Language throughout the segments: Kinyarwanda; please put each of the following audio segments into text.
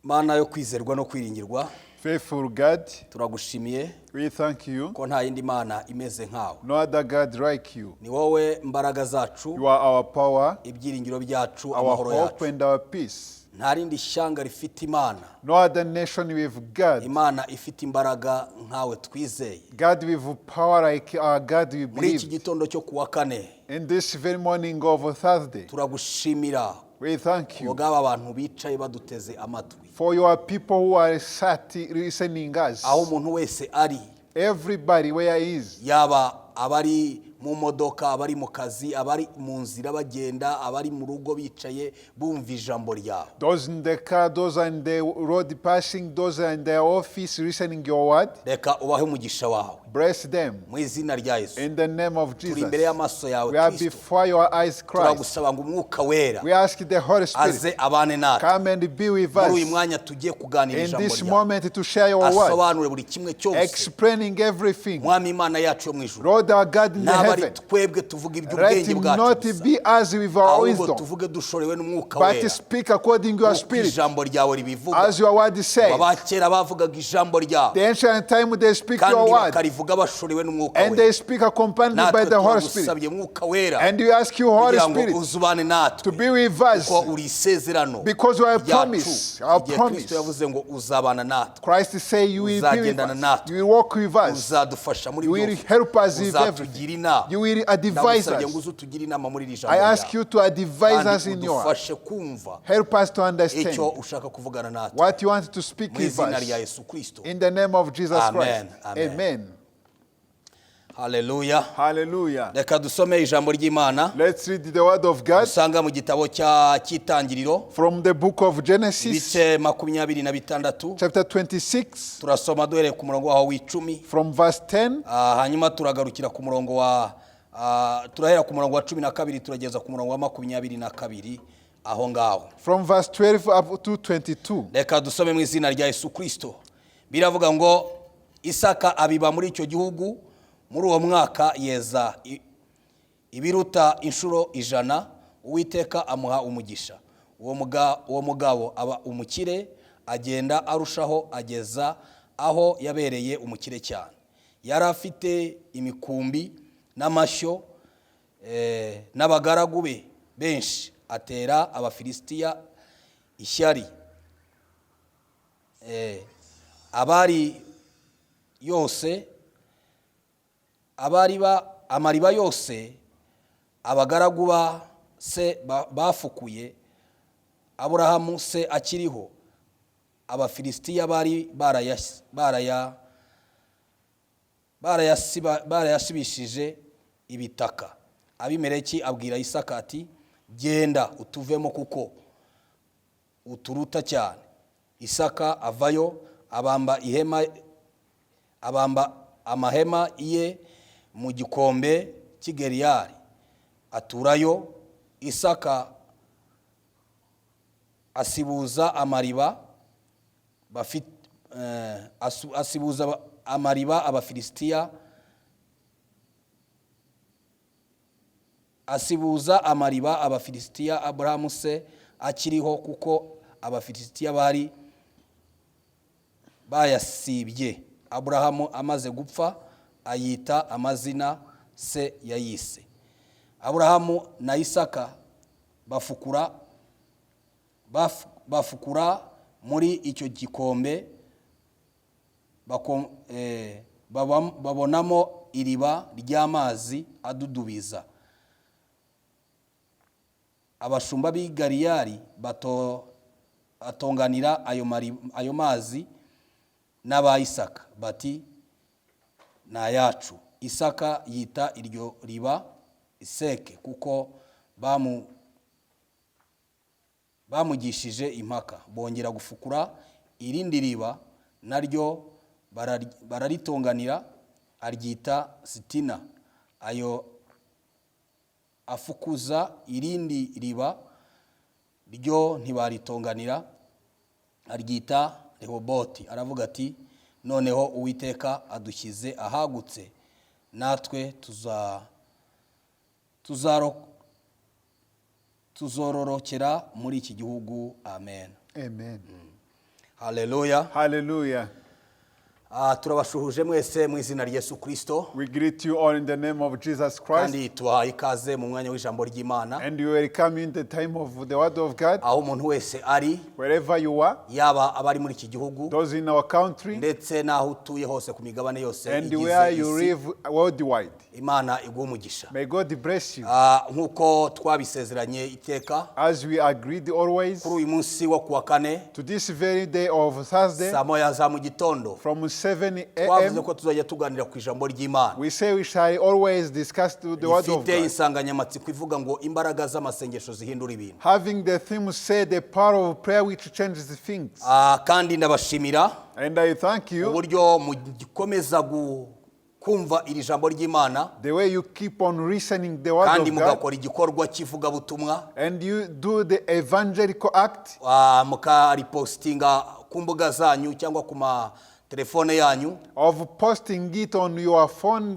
Mana yo kwizerwa no kwiringirwa. Faithful God, turagushimiye we thank you. ko nta yindi mana imeze nkawe. No other God like you. Ni wowe mbaraga zacu, You are our power, ibyiringiro byacu, our amahoro hope yacu. and our peace. Nta rindi shyanga rifite imana. No other nation with God. Imana ifite imbaraga nkawe twizeye. God with power like our God we Muri iki believe. gitondo cyo kuwa kane, In this very morning of Thursday, turagushimira we thank you ubwo abantu bicaye baduteze amatwi. for your people who are sat listening us. Aho umuntu wese ari, Everybody where he is. yaba abari mu modoka, abari mu kazi, abari mu nzira bagenda, abari mu rugo bicaye bumva ijambo ryawe. Those in the car, those in the road passing, those in the office listening your word. Reka ubahe umugisha wawe Bless them. mu izina rya Yesu. In the name of Turi Jesus. imbere y'amaso yawe We are Kristo. before your eyes, Christ. Turagusaba ngo umwuka wera We ask the Holy aze Spirit, abane natwe come and be with muri uyu us mwanya tugiye kuganira in ijambo this ryawe, moment to share your word, asobanure buri kimwe cyose. explaining everything. Mwami Imana yacu yo mu ijuru, Lord our God in the ntabwo ari heaven, twebwe tuvuga let iby'ubwenge it bwacu not gusa, be us with our ahubwo wisdom, tuvuge dushorewe n'umwuka but wera, speak according to your uko spirit, ijambo ryawe ribivuga. as your word says. Abakera bavugaga ijambo ryawe The ancient time they speak your kandi word, bakarivuga bashorewe n'umwuka and wera. they speak accompanied by Natwe the Holy Spirit. turagusabye mwuka wera And we ask you, Holy kugira ngo Spirit, uzubane to natwe, be with us, kuko uri isezerano because you are a ryacu. promise, our Igihe promise. Kristo yavuze ngo uzabana natwe, Christ say you will be with uzagendana us, natwe, you will walk with us, uzadufasha muri you will byose, help us with everything, uzatugira inama. you will advise Ndagusabye ngo us. uze utugire inama muri iri I jambo ask ryawe, you to advise us kandi in your word. udufashe kumva Help us to icyo understand ushaka kuvugana natwe what you want to speak mu with izina rya us. Yesu Kristo. In the name of Jesus Amen. Christ. Amen. Amen. Haleluya. Hallelujah. Reka dusome ijambo ry'Imana Let's read the word of God usanga mu gitabo cy'itangiriro from the book of Genesis, ibice 26, chapter 26, turasoma duhereye ku murongo waho w'icumi, from verse 10. hanyuma turagarukira ku murongo wa turahera ku murongo wa 12 turageza ku murongo wa 22 aho ngaho. From verse 12 up to 22. Reka dusome mu izina rya Yesu Kristo. Biravuga ngo Isaka abiba muri icyo gihugu, muri uwo mwaka yeza ibiruta inshuro 100, Uwiteka amuha umugisha. Uwo mugabo aba umukire, agenda arushaho ageza aho yabereye umukire cyane. Yari afite imikumbi n'amashyo n'abagaragu be benshi, atera Abafilisitiya ishyari. Amariba yose abagaragu ba se bafukuye, Aburahamu se akiriho, Abafilisitiya bari barayasibishije ibitaka. Abimeleki abwira Isaka ati, genda utuvemo kuko uturuta cyane. Isaka avayo, abamba amahema iye mu gikombe cy'Geriyari, aturayo. Isaka asibuza amariba Abafilisitiya, Aburahamu se akiriho, kuko Abafilisitiya bari bayasibye. Aburahamu amaze gupfa, ayita amazina se yayise. Aburahamu na Isaka bafukura muri icyo gikombe, babonamo iriba ry'amazi adudubiza. Abashumba b'i Galiyari atonganira ayo mazi n'aba Isaka bati, na yacu. Isaka yita iryo riba Iseke, kuko bamugishije impaka. Bongera gufukura irindi riba, naryo bararitonganira, aryita Sitina. Ayo afukuza irindi riba ryo ntibaritonganira, aryita Rehoboti. Aravuga ati, noneho Uwiteka adushyize ahagutse, natwe tuzororokera muri iki gihugu. Amen. Amen. Hallelujah. Hallelujah. Turabashuhuje mwese mu izina rya Yesu Kristo. We greet you all in the name of Jesus Christ. Kandi tubahaye ikaze mu mwanya w'ijambo ry'Imana. And you welcome in the time of the word of God. Aho umuntu wese ari, wherever you are, yaba abari muri iki gihugu, those in our country, ndetse naho utuye hose ku migabane yose and where you live worldwide. Imana iguhe umugisha. May God bless you. Nkuko twabisezeranye iteka, as we agreed always, kuri uyu munsi wo kuwa kane, to this very day of Thursday, saa moya za mu gitondo, from 7 twavuze a.m. ko tuzajya tuganira ku ijambo ry'Imana. we say we shall always discuss the word of Ifite God, insanganyamatsiko ivuga ngo imbaraga z'amasengesho zihindura ibintu. having the theme say the power of prayer which changes things. Kandi ndabashimira And I thank you uburyo mugikomeza kumva iri jambo ry'Imana, the way you keep on listening the word kandi of God, mugakora igikorwa kivuga butumwa, and you do the evangelical act, mukaripostinga ku mbuga zanyu cyangwa ku ma telefone yanyu, of posting it on your phone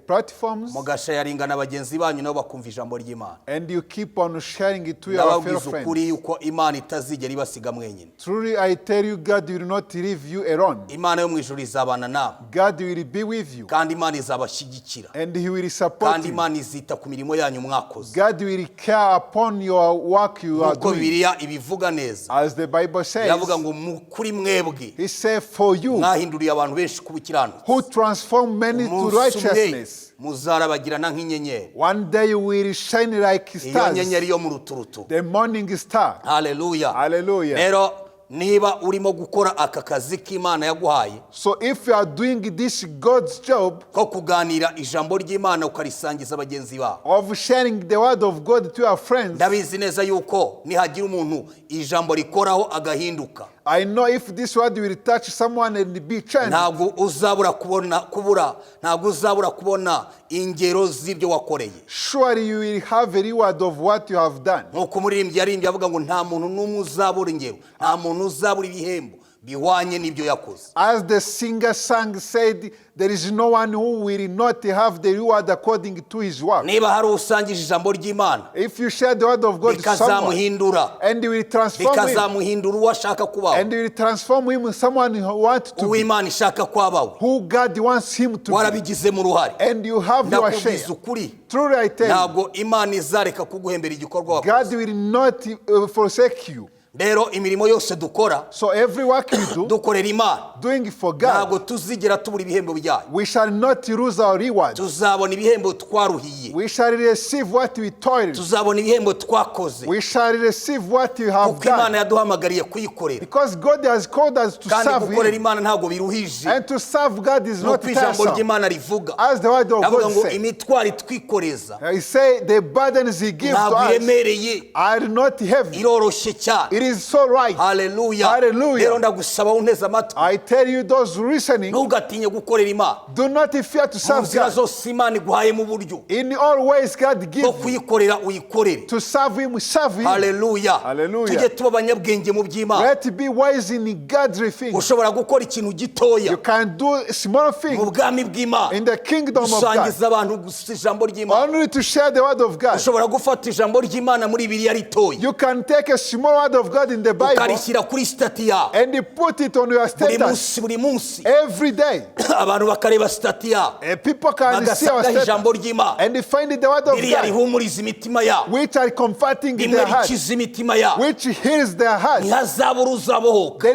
platforms, mugasharinga na bagenzi banyu nabo bakumva ijambo ry'Imana. and you keep on sharing it to your fellow Ndababwiza ukuri friends. yuko Imana itazigera ibasiga mwenyine. Truly I tell you, God will not leave you alone. Imana yo mu ijuru izabana nawe, God will be with you, kandi Imana izabashyigikira, and He will support kandi you. Imana izita ku mirimo yanyu mwakoze. God will care upon your work you are Nk'uko doing. Bibiliya ibivuga neza, As the Bible says, iravuga ngo kuri mwebwe He said, for you mwahinduriye abantu benshi ku bukiranutsi, who transform many to umunsi umwe righteousness, muzarabagirana nk'inyenyeri, one day you will shine like iyo stars, nyenyeri yo mu ruturutu. the morning star. Haleluya. Hallelujah. Rero niba urimo gukora aka kazi k'Imana yaguhaye, So if you are doing this God's job ko kuganira ijambo ry'Imana ukarisangiza bagenzi bawe, of sharing the word of God to your friends, ndabizi neza yuko nihagira umuntu ijambo rikoraho agahinduka, I know if this word will touch someone and be changed, ntabwo uzabura kubona ingero z'ibyo wakoreye. surely you will have a reward of what you have done. Nk'uko umuririmbyi yaririmbye avuga ngo nta muntu n'umwe uzabura ingero, nta muntu uzabura ibihembo bihwanye n'ibyo yakoze. As the singer sang said, there is no one who will not have the reward according to his work. Niba hari usangije ijambo ry'Imana, If you share the word of God to someone, bikazamuhindura, and you will transform him, bikazamuhindura uwo ashaka kubaho, and you will transform him someone who wants to uwo be, Imana ishaka kwabaho, who God wants him to be, warabigizemo uruhare. and you have your share. Ndakubwiza ukuri, Truly I tell you, ntabwo Imana izareka kuguhembera igikorwa God wakoze. will not forsake you. Rero imirimo yose dukora, So every work we do, dukorera Imana, doing for ntabwo God, tuzigera tubura ibihembo byayo. we shall not lose our reward. Tuzabona ibihembo twaruhiye, We shall receive what we toiled. tuzabona ibihembo twakoze, We shall receive what we have kuko Imana done. yaduhamagariye kuyikorera. Because God has called us to Kandi serve gukorera Him. Imana ntabwo biruhije, And to serve God is not nk'uko ijambo tiresome. ry'Imana rivuga. As the word of Avuga God ngo says, imitwaro itwikoreza He say the burdens He gives to ntabwo us iremereye, are not heavy. iroroshye cyane. It is so right. Haleluya. Hallelujah. Rero ndagusaba unteze amatwi, I tell you those listening, ntugatinye gukorera Imana. do not fear to Mu serve nzira God. zose Imana iguhayemo uburyo In all ways God bwo gives you. kuyikorera uyikorere. To serve Him, serve Him. Haleluya. Hallelujah. Tujye tuba abanyabwenge mu by'Imana. Let be wise in God's things. Ushobora gukora ikintu gitoya You can do small mu things bwami bw'Imana, in the kingdom of God. gusangiza abantu gusa ijambo ry'Imana. Only to share the word of God. Ushobora gufata ijambo ry'Imana muri Bibiliya ritoya, You can take a small word of God in the Bible ukarishyira kuri stati yawe and you put it on your buri status munsi. every day. Abantu bakareba stati yawe, People can see our bagasangaho ijambo status ry'Imana, and they find the word of Bibiliya God, rihumuriza imitima yabo, which are comforting rimwe their hearts, rikiza imitima yabo. which heals their hearts. Ntihazabura uzabohoka.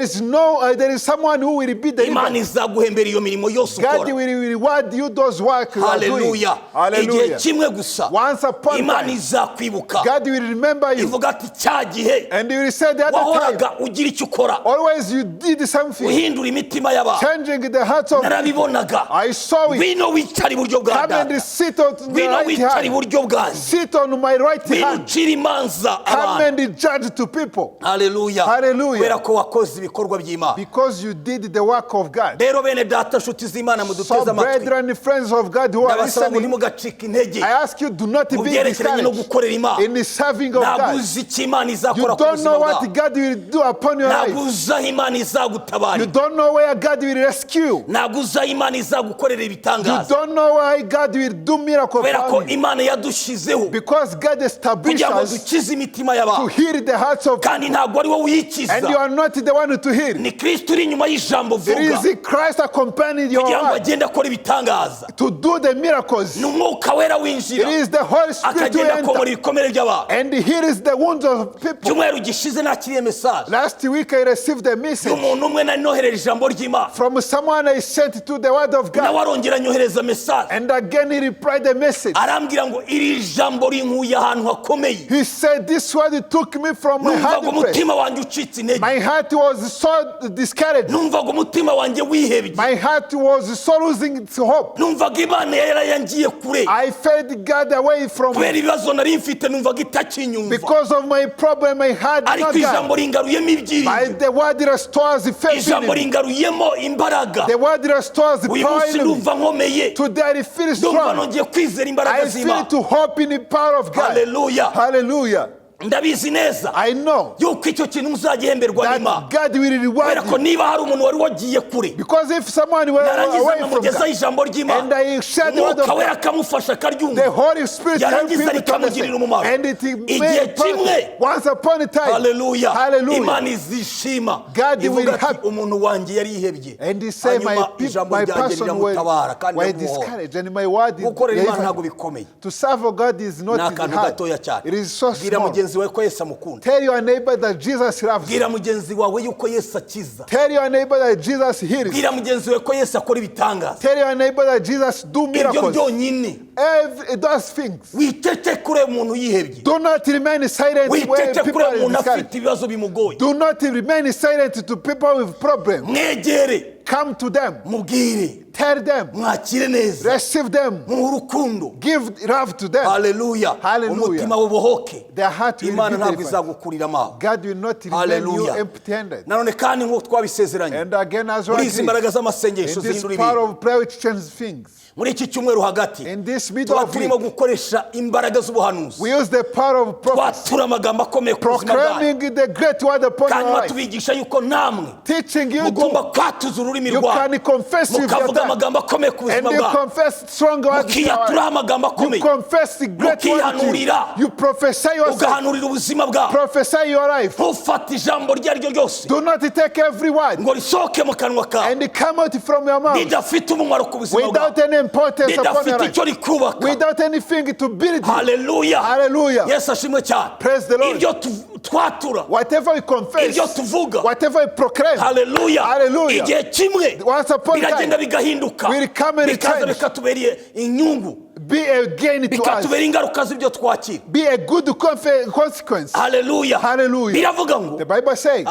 There is someone who will be Imana delivered. izaguhembera iyo mirimo yose God ukora. will reward you those work you are doing. Haleluya. Igihe Hallelujah. kimwe gusa Once upon Imana time, izakwibuka, God will remember you, ivuga ati cya gihe and He will say the other time, wahoraga ugira icyo ukora, always you did something, uhindura imitima y'abantu, changing the hearts of. narabibonaga. I saw it. Ngwino wicare iburyo bwa Come and data, sit on the ngwino right wicare hand. iburyo bwanjye, Sit on my right ngwino hand. ucire imanza Come abantu. and judge to people. Haleluya. Hallelujah. Kubera ko wakoze ibikorwa by'Imana. Because you did the work of God. Rero bene data nshuti z'Imana So muduteze amatwi, brethren and friends of God who are ndabasaba ngo listening, ntimugacike intege I ask you, do not mu be byerekeranye no discouraged gukorera Imana. in the serving of Ntabwo God. uzi icyo Imana You izakora ku don't buzima know what what God will do upon your life. ntabwo uzaho imana You izagutabara, don't know where God will rescue you. ntabwo uzaho imana izagukorera You ibitangaza, don't know why God will do miracle kubera ko for you. imana yadushyizeho Because God established kugira ngo us dukize imitima to y'abantu, heal the hearts of kandi ntabwo ari wowe and you uyikiza, are not the one to heal. ni Kristo uri inyuma y'ijambo There vuga is Christ accompanying your kugira ngo heart agende akora ibitangaza. to do the miracles. Ni umwuka wera It winjira is the Holy Spirit who akagenda akomora enter ibikomere by'abantu. and heals the wounds of people. Cyumweru gishize nakiriye message Last week I received a message y'umuntu umwe nari nohereje ijambo ry'Imana, from someone I sent to the word of nawe God. arongera anyohereza message And again he replied the message. arambwira ngo iri jambo rinkuye ahantu hakomeye, He said this word took me from my numvaga hard place. umutima wanjye ucitse intege, My heart was so discouraged. numvaga umutima wanjye wihebye, My heart was so losing its hope. numvaga imana yarayangiye kure I felt God away from kubera me. ibibazo nari mfite, numvaga itakinyumva, Because of my problem I had ariko not God. ijambo ringaruyemo By ibyiringiro, the word restores faith in ijambo me. ringaruyemo imbaraga. The word restores Uyu power munsi in me. numva nkomeye, Today I feel numva strong. nongeye kwizera imbaraga I feel z'Imana. to hope in the power of God. Haleluya. Hallelujah. Ndabizi neza I know yuko icyo kintu muzagihemberwa that n'Imana, God will reward kubera ko you. niba hari umuntu wari wagiye kure Because if someone were yarangiza away from nkamugezaho God ijambo and ry'Imana, I share the word of umwuka wera God, akamufasha the akaryumva, Holy Spirit help yarangiza him to rikamugirira understand. umumaro. And it Igihe made kimwe, once upon a time. haleluya, Hallelujah. Imana izishima God will ivuga ati help. umuntu wanjye yarihebye, And he said, hanyuma my ijambo my ryanjye person riramutabara kandi were riramuhora. discouraged, and my word is Gukorera Imana ntabwo delivered. bikomeye, To serve God is ni not akantu hard. gatoya cyane. It is so Bwira small. mugenzi wawe ko Yesu amukunda, Tell your neighbor that Jesus loves you. bwira mugenzi wawe yuko Yesu akiza, Tell your neighbor that Jesus heals. bwira mugenzi wawe ko Yesu akora ibitangaza. Tell your neighbor that Jesus do Ibyo miracles. byonyine, Those things. wicece kure umuntu yihebye, Do not remain silent when wicece people kure are umuntu discouraged. afite ibibazo bimugoye, Do not remain silent to people with problems. mwegere, Come to them. mubwire, Tell them. mwakire neza, Receive them. muhe urukundo. Give love to them. Haleluya. Hallelujah. Umutima w'ubuhoke, Their heart will Imana be ntabwo delivered. izagukurira amaho. God will not remain you Haleluya. empty-handed. Nanone kandi nk'uko twabisezeranye, And again, as well, muri izi mbaraga in z'amasengesho this zihindura power ibintu, of prayer which changes things. muri iki cyumweru hagati In this middle tuba of turimo week, gukoresha imbaraga z'ubuhanuzi, we use the power of prophecy, twatura amagambo akomeye ku buzima bwanyu, proclaiming the great word upon your hanyuma life, tubigisha yuko namwe teaching you mugomba to, kwatuza ururimi you rwanyu, can confess with your mukavuga tongue, amagambo akomeye ku and buzima you bwanyu, confess strong words in your mukiyatura life. amagambo You akomeye, confess the great word to you. mukihanurira, You prophesy yourself, ugahanurira ubuzima bwawe. prophesy your life. Ntufate ijambo iryo ari ryo ryose Do not take every word ngo risohoke mu kanwa kawe and come out from your mouth ridafite umumaro ku buzima without bwawe, any importance upon your ridafite life, icyo rikubaka. without anything to build you. Haleluya. Hallelujah. Yesu ashimwe cyane. Praise the Lord. Ibyo twatura, Whatever we confess, ibyo tuvuga, whatever we proclaim, haleluya, Hallelujah. igihe kimwe once upon a biragenda time, bigahinduka, will come and bikaza change. bikatubereye inyungu, be a gain to us, bikatubera ingaruka z'ibyo twakira. be a good consequence. Haleluya. Hallelujah. Biravuga ngo The Bible says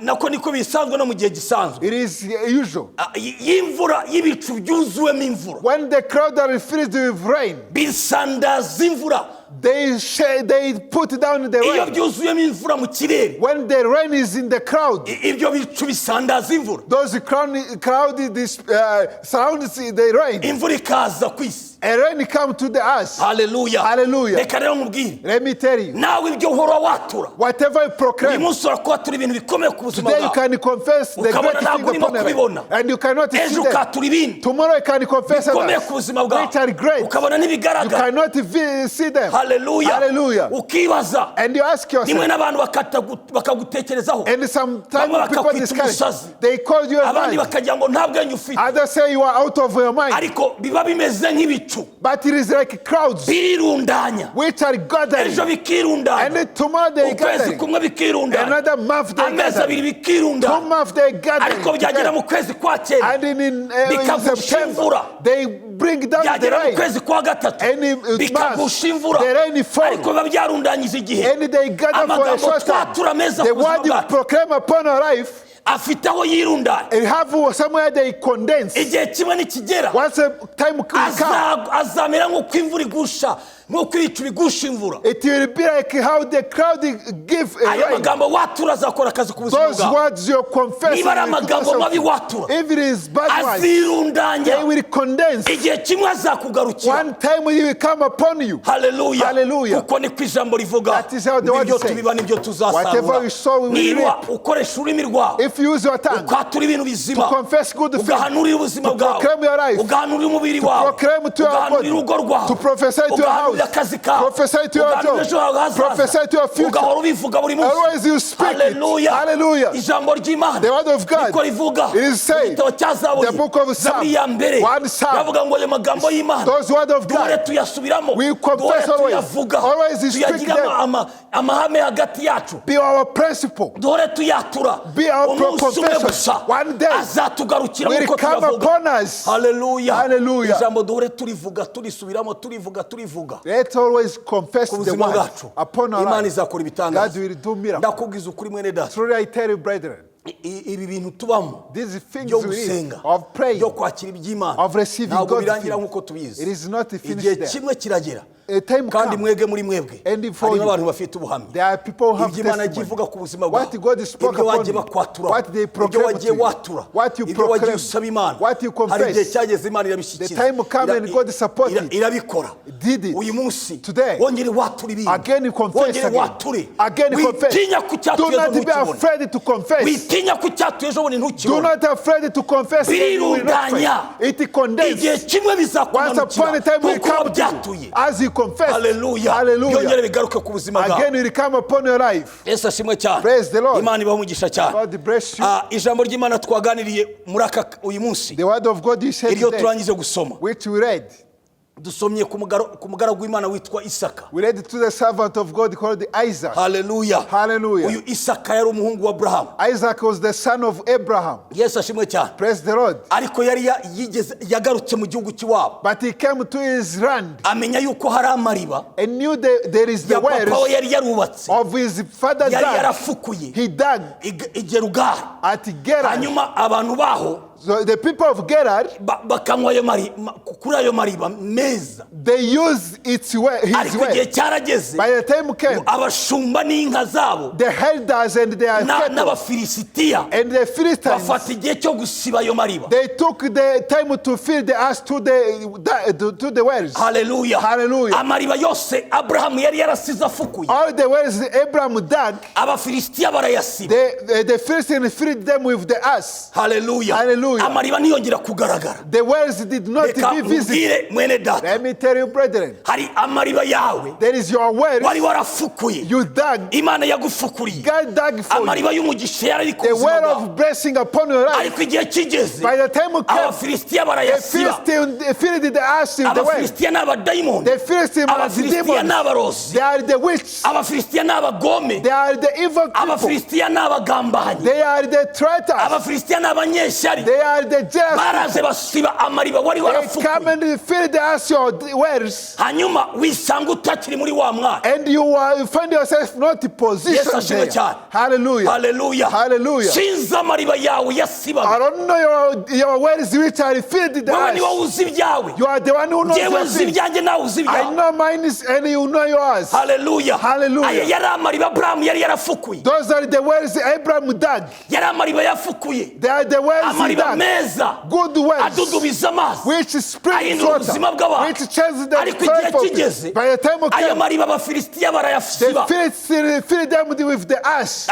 nako niko bisanzwe no mu gihe gisanzwe, it is usual. y'imvura y'ibicu byuzuwemo imvura, When the crowd are filled with rain, bisandaza imvura. they put down the Iyo rain. byuzuyemo imvura mu kirere, When the rain is in the crowd, ibyo bicu bisandaza imvura, those crowd surrounds the rain. imvura ikaza ku isi. A rain come to the earth. Haleluya. Hallelujah. Reka rero nkubwire, Let me tell you, nawe ibyo uhora watura, whatever you uyu proclaim, munsi urakwatura ibintu bikomeye ku buzima today you bwawe, can confess the ukabona great ntabwo thing urimo upon your kubibona, life, and you cannot see ejo them. ukatura ibindi Tomorrow you can confess bikomeye ku others, buzima bwawe, which are great. ukabona You n'ibigaragara. cannot see them. Haleluya. Hallelujah. Ukibaza, And you ask rimwe yourself, n'abantu bakagutekerezaho, and sometimes bamwe people bakakwita discourage. umusazi, They call you a abandi man. bakagira ngo nta bwenge ufite, Others say you are out of your mind. ariko biba bimeze nk'ibicu But it is like crowds birirundanya, which are gathering. ejo bikirundanya, And then tomorrow they ukwezi gathering. kumwe bikirundanya, Another month they amezi abiri gathering. bikirundanya, 2 months they gathering. ariko byagera mu kwezi kwa cyenda And in bikagusha September, imvura, they bring down the byagera mu rain. kwezi kwa gatatu And in March, bikagusha imvura, the rain fall. ariko biba byarundanyije igihe. And they gather for a Amagambo short time. twatura meza The ku buzima word you bwacu proclaim upon your life, afite aho yirundanya, and have somewhere they condense. igihe kimwe nikigera Once a time will come, azamera nk'uko imvura igusha nk'uko ibicu bigusha imvura. It will be like how the cloud give a Ayo rain. magambo watura azakora akazi ku buzima Those bwawe. words you're confessing, Niba ari amagambo mabi watura, if it is bad words, azirundanya. they will condense. Igihe kimwe azakugarukira. One time he will come upon you. Hallelujah. Hallelujah. Kuko ni ijambo rivuga. That is how the word Nibyo says. tubiba nibyo Whatever tuzasarura. we sow, we will Niba reap. ukoresha ururimi rwawe, If you use your tongue ukatura ibintu to bizima, confess good things, ugahanurira ubuzima to bwawe, proclaim your life, ugahanurira umubiri wawe, proclaim to your ugahanurira body, urugo rwawe, to prophesy to your ugahanurira house, akazi kawe, prophesy to your ugahanurira ejo hawe job, hazaza, prophesy to your future. ugahora ubivuga buri munsi. Always you speak it. Hallelujah. Hallelujah. Ijambo ry'Imana, The word of God, niko rivuga. it is said, Igitabo cya Zaburi, the book of Psalm, Zaburi ya mbere, one Psalm, yavuga ngo ayo magambo y'Imana, those word of duhore God, tuyasubiramo, we duhore confess always. tuyavuga, Always you speak tuyagira them. amahame hagati yacu, Be our principle. duhore tuyatura. Be our Umunsi umwe confession. gusa One day azatugarukira will nk'uko come tuyavuga. upon us. Hallelujah. Hallelujah. Ijambo duhore tulivuga, turisubiramo, turivuga. Let's always confess Ku the buzima word bwacu, upon our Imana lives. izakora God ibitangaza. will do miracles. Ndakubwiza ukuri mwene data, Truly I tell you, brethren, ibi bintu tubamo these things byo we live, gusenga, of praying, byo kwakira iby'Imana, of receiving ntabwo God's birangira things, nk'uko tubizi. it is not Igihe finished there. kimwe kiragera, A time kandi comes, mwebwe muri mwebwe and for harimo you, abantu bafite ubuhamya. there are people who have Ibyo Imana yagiye testimony. ivuga ku buzima bwawe, What God spoke ibyo upon wagiye you, bakwatura, what they ibyo proclaim wagiye to you, watura, what you ibyo wagiye proclaim, usaba Imana, what you hari igihe confess. cyageze Imana The irabishyikiza, time come and God support it. irabikora. Did it. Uyu munsi Today. wongere watura ibintu, Again you confess wongere again. wature, Again you confess. witinya ku Do cyatuye not be ntukibone, afraid to confess. witinya ku cyatuye ejo bundi Do ntukibone. not afraid to confess. You will not Birirundanya. fail. It condenses. Igihe kimwe Once upon a bizakumanukira time will kuko come to you wabyatuye. as you confess. Hallelujah. Hallelujah. Byongere bigaruke ku buzima bwawe. Again will come upon your life. Yesu ashimwe cyane. Praise the Lord. Imana ibahe umugisha cyane. God bless you. Ijambo ry'Imana twaganiriye muri uyu munsi, The word of God you said iryo today, turangije gusoma, which we read. dusomye ku mugaragu w'Imana witwa Isaka. We read to the servant of God called Isaac. Hallelujah. Hallelujah. Uyu Isaka yari umuhungu wa Abrahamu. Isaac was the son of Abraham. Yesu ashimwe cyane. Praise the Lord. Ariko yari yagarutse mu gihugu cy'iwabo, But he came to his land amenya yuko hari amariba and knew there is the ya papa we wells yari yarubatse, of his father yari dug. yarafukuye He dug i Gerugari. at Gerar. Hanyuma abantu baho So the people of Gerar, bakanywa ayo kuri ayo mariba meza. they used his well. Ariko igihe cyarageze, By the time came, abashumba n'inka zabo the elders and their cattle n'abafilisitiya and the Philistines, bafata igihe cyo gusiba ayo mariba. they took the time to fill the earth to the wells. Hallelujah. Hallelujah. Amariba yose Abrahamu yari yarasize afukuye, All the wells Abraham dug, abafilisitiya barayasiba. the Philistines filled them with the earth. Hallelujah. Hallelujah. Amariba ntiyongera kugaragara. The wells did not Reka be visible. nkubwire mwene data, Let me tell you, brethren, hari amariba yawe there is your wells wari warafukuye, you dug. Imana yagufukuriye. God dug for you. Amariba y'umugisha yari ari ku The buzima well bwawe, of blessing upon your life. ariko igihe kigeze By the time you came, abafilisitiya the barayasiba. Philistines filled the earth in the well. Abafilisitiya ni abadayimoni, The Philistines are the abafilisitiya ni demons. abarozi, They are the witch. abafilisitiya ni abagome, They are the evil people. abafilisitiya ni abagambanyi, They are the traitors. abafilisitiya ni abanyeshyari. They are the jealous. Baraze basiba amariba wari They come warafukuye, and fill the earth your wells, hanyuma wisanga utakiri muri wa mwana. and you find yourself not Yesu positioned ashimwe there. cyane. Hallelujah. Hallelujah. Hallelujah. Sinzi amariba yawe yasibaga, I don't know your wells which are filled the wowe niwe earth. uzi ibyawe, You are the one who knows njyewe your nzi things. ibyanjye nawe uzi I ibyawe. know mine is, and you know yours. Hallelujah. Hallelujah. Aya yari amariba Abrahamu yari yarafukuye, Those are the wells Abraham dug. yari amariba yafukuye, They are the wells he amariba dug. meza Good wells adudubiza amazi, which springs ahindura water, ubuzima bw'abantu. which changes the Ariko igihe life of kigeze, people. By the time of ayo came, mariba abafilisitiya they barayasiba, fill them with the ash.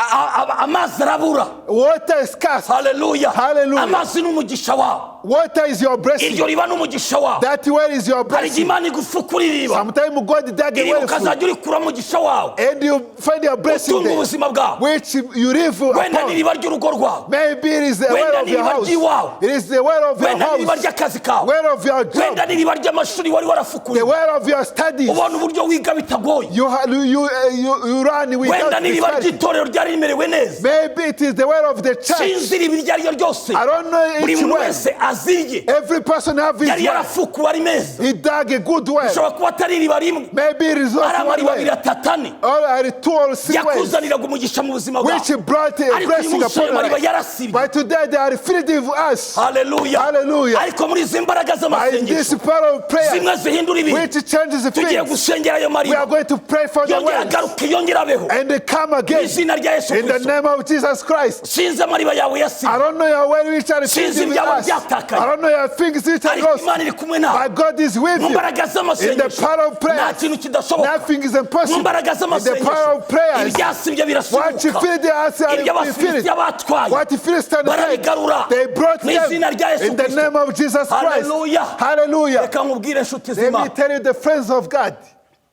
amazi arabura. Water is scarce. Hallelujah. Hallelujah. Amazi ni umugisha wawe, Water is your blessing. iryo riba ni umugisha wawe. That well is your Hari igihe blessing. Imana igufukura iriba, Sometimes God dug a iriba well for you, ukazajya urikura umugisha wawe, and you find your blessing utunga there, ubuzima bwawe. which you live Wenda ni upon. iriba ry'urugo rwawe, Maybe it is the Wenda well of ni your iriba house. ry'iwawe. It is the well of your wenda ni iriba house. ry'akazi kawe, Well of your job. wenda ni iriba ry'amashuri wari warafukuye, The well of your studies. ubona uburyo wiga bitagoye, You run without wenda ni iriba difficulty. ry'itorero ryari rimerewe neza. Maybe it is the well of the church. Sinzi iriba iryo ari ryo ryose, I don't know buri each muntu well. wese amazi ye Every person have his yari well. yarafukuwe ari meza. He dug a good well. Bishobora kuba atari iriba rimwe, Maybe it is not ari one amariba abiri well. atatane Or are 2 or 3 wells. yakuzaniraga umugisha mu buzima bwawe. Which brought a Ariko uyu blessing munsi ayo upon mariba us. yarasibye. But today they are filled with us. Hallelujah. Hallelujah. Ariko muri izi mbaraga By this z'amasengesho power of prayer, zimwe zihindura ibintu, which changes the tugiye things, gusengera ayo we are mariba going to pray for the yongera wells. agaruke yongera abeho And they come mu again. izina rya Yesu In the Kristo. name of Jesus Christ. Sinzi amariba yawe I yasibye, don't know your well which are filled sinzi with ibyawe us. byatakaye, I don't know your things which are ariko lost. Imana iri kumwe nawe. But God is with Mu you. mbaraga In the z'amasengesho power of nta prayer, kintu kidashoboka. nothing is Mu impossible. mbaraga In the power z'amasengesho of prayers, ibyasibye what you birasubuka, feel the answer ibyo will be filled. abafilisitiya batwaye What you feel stand barabigarura they brought mu them izina rya Yesu in the Kristo. name of Jesus Christ. Hallelujah. Hallelujah. Reka nkubwire inshuti Let me z'Imana, tell you the friends of God.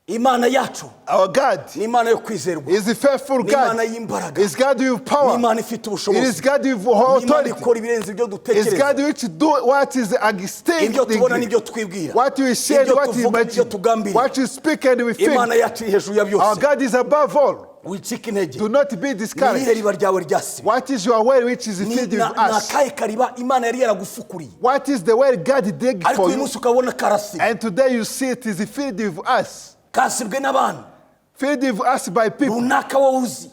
Imana yacu Our God ni Imana yo kwizerwa, is a faithful ni Imana God. y'imbaraga, Is God with ni power. Imana ifite It ubushobozi, is God with ni Imana authority. ikora ibirenze ibyo Is dutekereza, God which do what is against ibyo tubona n'ibyo twibwira, what you say, ibyo what you tuvuga n'ibyo imagine, tugambira. what you speak and we think. Imana yacu iri hejuru ya Our byose. God is above all. Wicika intege. Do not be Ni irihe discouraged. riba ryawe ryasibye? What is your well which is Ni filled with ni us? akahe kariba Imana yari yaragufukuriye, What is the well God dig ariko for uyu you? munsi ukabona karasibye, And today you see it is filled with us. kasibwe n'abantu Filled with us by people. runaka wowe uzi,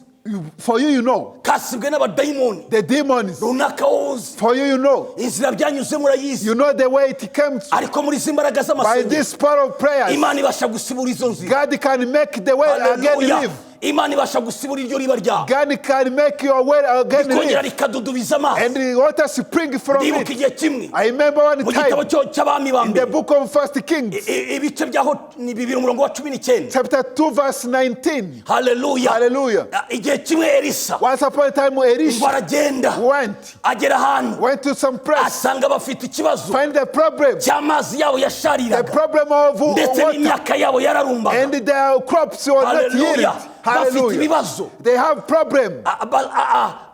For you, you know. kasibwe n'abadayimoni The demons. runaka wowe uzi, For you, you know. inzira byanyuze murayizi, You know the way it comes. ariko muri izi mbaraga By z'amasengesho this power of prayers, Imana ibasha gusibura izo nzira. God can make the well again Hallelujah. live. Imana ibasha gusibura iryo riba ryawe, God can make your well again rikongera live. rikadudubiza amazi. And the water spring from Ndibuka it. igihe kimwe I remember one mu gitabo time cy'abami ba in the mbere, book of 1 Kings, ibice byaho ni 2:19. chapter 2, verse 19. Hallelujah. Hallelujah. Igihe kimwe Elisa Once upon a time, Elisha baragenda went agera ahantu to some place, asanga bafite ikibazo find the problem, cy'amazi yabo the yashariraga problem of ndetse water, n'imyaka yabo yararumbaga. and their crops were not Hallelujah. yielding. Bafite Hallelujah. ibibazo, They have problem.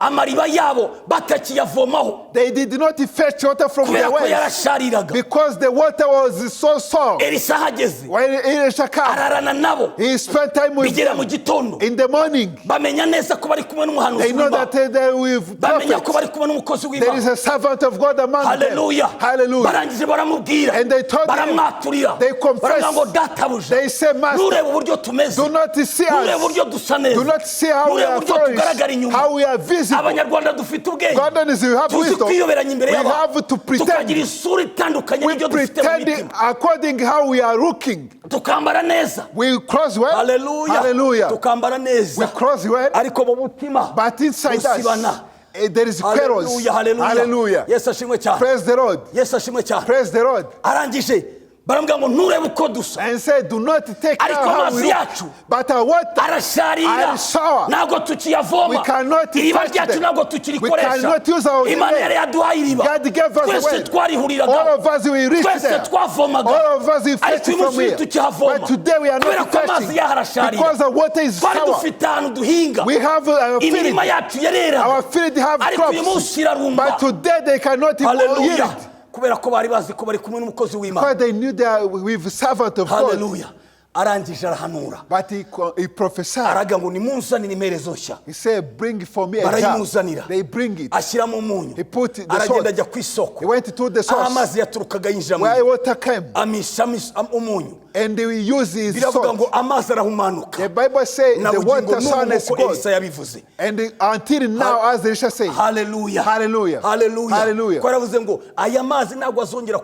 amariba yabo batakiyavomaho They did not fetch water from kubera the ko wells yarashariraga. because the water was so salt. Elisa ahageze When Elisha came, ararana nabo, he spent time with bigera mu them gitondo in the morning. bamenya neza ko bari kumwe n'umuhanuzi They know w'Imana, that they're with bamenya ko prophets. bari kumwe n'umukozi There is w'Imana. a servant of God among Hallelujah. them. Hallelujah. Barangije baramubwira, And they told him, baramwaturira, they confess. baravuga ngo databuja, They say, Master, nureba uburyo tumeze, do not see nureba us. uburyo dusa Do neza, not see how we nureba are uburyo tugaragara flourished, inyuma. how we are visible. Abanyarwanda dufite ubwenge, God is you have tuzi wisdom. kwiyoberanya imbere We y'abantu, have to tukagira pretend. isura itandukanye We n'ibyo dufite mu pretend mitima, according how we are looking. tukambara neza. We cross well. Hallelujah. Hallelujah. Tukambara neza, We cross well. ariko mu mutima But inside usibana. us, there is quarrels. Hallelujah, hallelujah. Hallelujah. Yesu ashimwe cyane. Praise the Lord. Yesu ashimwe cyane. Praise the Lord. Arangije baramubwira ngo nturebe uko dusa, And say, do not take care ariko how amazi we look. yacu But our water, arasharira, are sour. ntabwo tukiyavoma, We cannot iriba touch ryacu them. ntabwo We tukirikoresha. cannot use our Imana well. yari yaduhaye iriba, God gave us a twese well. twarihuriraga, All of us, we reached twese there. twavomaga, All of us, we ariko fetched uyu from munsi here. tukihavoma But today we are kubera not ko amazi fetching. yaharasharira. Because the water is Twari sour. dufite ahantu duhinga, We have our field. imirima yacu yarera, Our field have ariko uyu crops. munsi irarumba. But today they cannot even yield. Hallelujah. Kubera ko bari bazi ko bari kumwe n'umukozi w'Imana. Because they knew they are with servant of God. Hallelujah. Arangije arahanura, But he prophesied. araga ngo nimunzanire imperezo nshya. He said, bring for me a jar. Barayimuzanira, They bring it. ashyiramo umunyu, He put the aragenda salt. ajya ku isoko, He went to the aho source amazi yaturukaga yinjira mu where water came. amisha umunyu. And he used his Biravuga ngo salt. amazi arahumanuka, The Bible says na the bugingo water n'ubu sourness nk'uko goes. Elisa yabivuze. And until now, as Elisha said, Hallelujah. Hallelujah. Hallelujah. Hallelujah. Ko yaravuze ngo aya mazi ntabwo azongera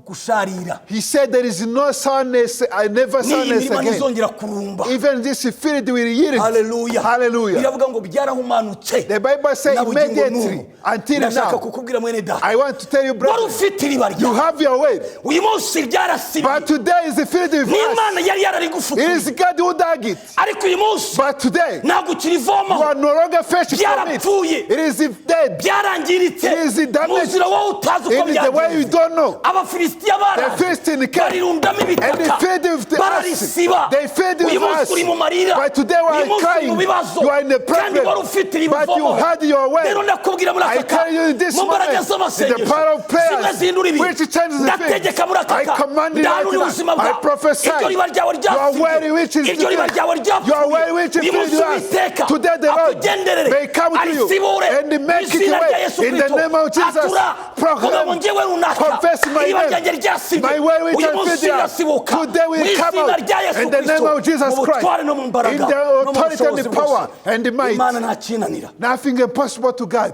gusharira, he said there is no sourness, never n'iyi sourness mirima again. ntizongera kurumba. Even this field will yield. Hallelujah. Hallelujah. Biravuga ngo byarahumanutse. The Bible says Na bugingo immediately, n'ubu. until Ndashaka now, kukubwira mwene data, I want to tell you, wari brother, ufite iriba you ryawe, have your way. uyu munsi ryarasibye, But today is the field with us. n'Imana yari It yararigufukuye, is God who dug it. ariko uyu munsi But today, ntabwo you ukirivomaho, are no longer fetching from it. byarapfuye, It is dead. byarangiritse. It is damaged. Mu nzira wowe utazi uko It is the way you byagenze, don't know. abafilisitiya The Philistine came barirundamo and they ibitaka filled with the acid. bararisiba They filled uyu with munsi acid. uri mu marira But today we uyu are munsi uri crying. mu bibazo You are in the kandi wari problem. ufite But you iribuvomo had your way. rero ndakubwira muri I aka tell you in this mu mbaraga moment, in the z'amasengesho power of zimwe prayers, zihindura ibintu which changes the ndategeka muri things. aka I command you ndanura right ubuzima now. I bwawe prophesy. iryo riba ryawe Your way which is iryo riba ryawe your way which is uyu munsi filled with witeka us. Today the Lord akugenderere may come to you arisibure and make it izina rya away. Yesu In the Kristo name of Jesus, atura proclaim, vuga ngo njyewe runaka confess my iriba name. ryanjye ryasibye My way which uyu is munsi filled with us. rirasibuka Today we mu come izina out rya Yesu in the name Kristo of Jesus mu Christ. butware no mu mbaraga In the no mu authority and the bushobozi power bwose and the might. imana ntakinanira Nothing impossible to God.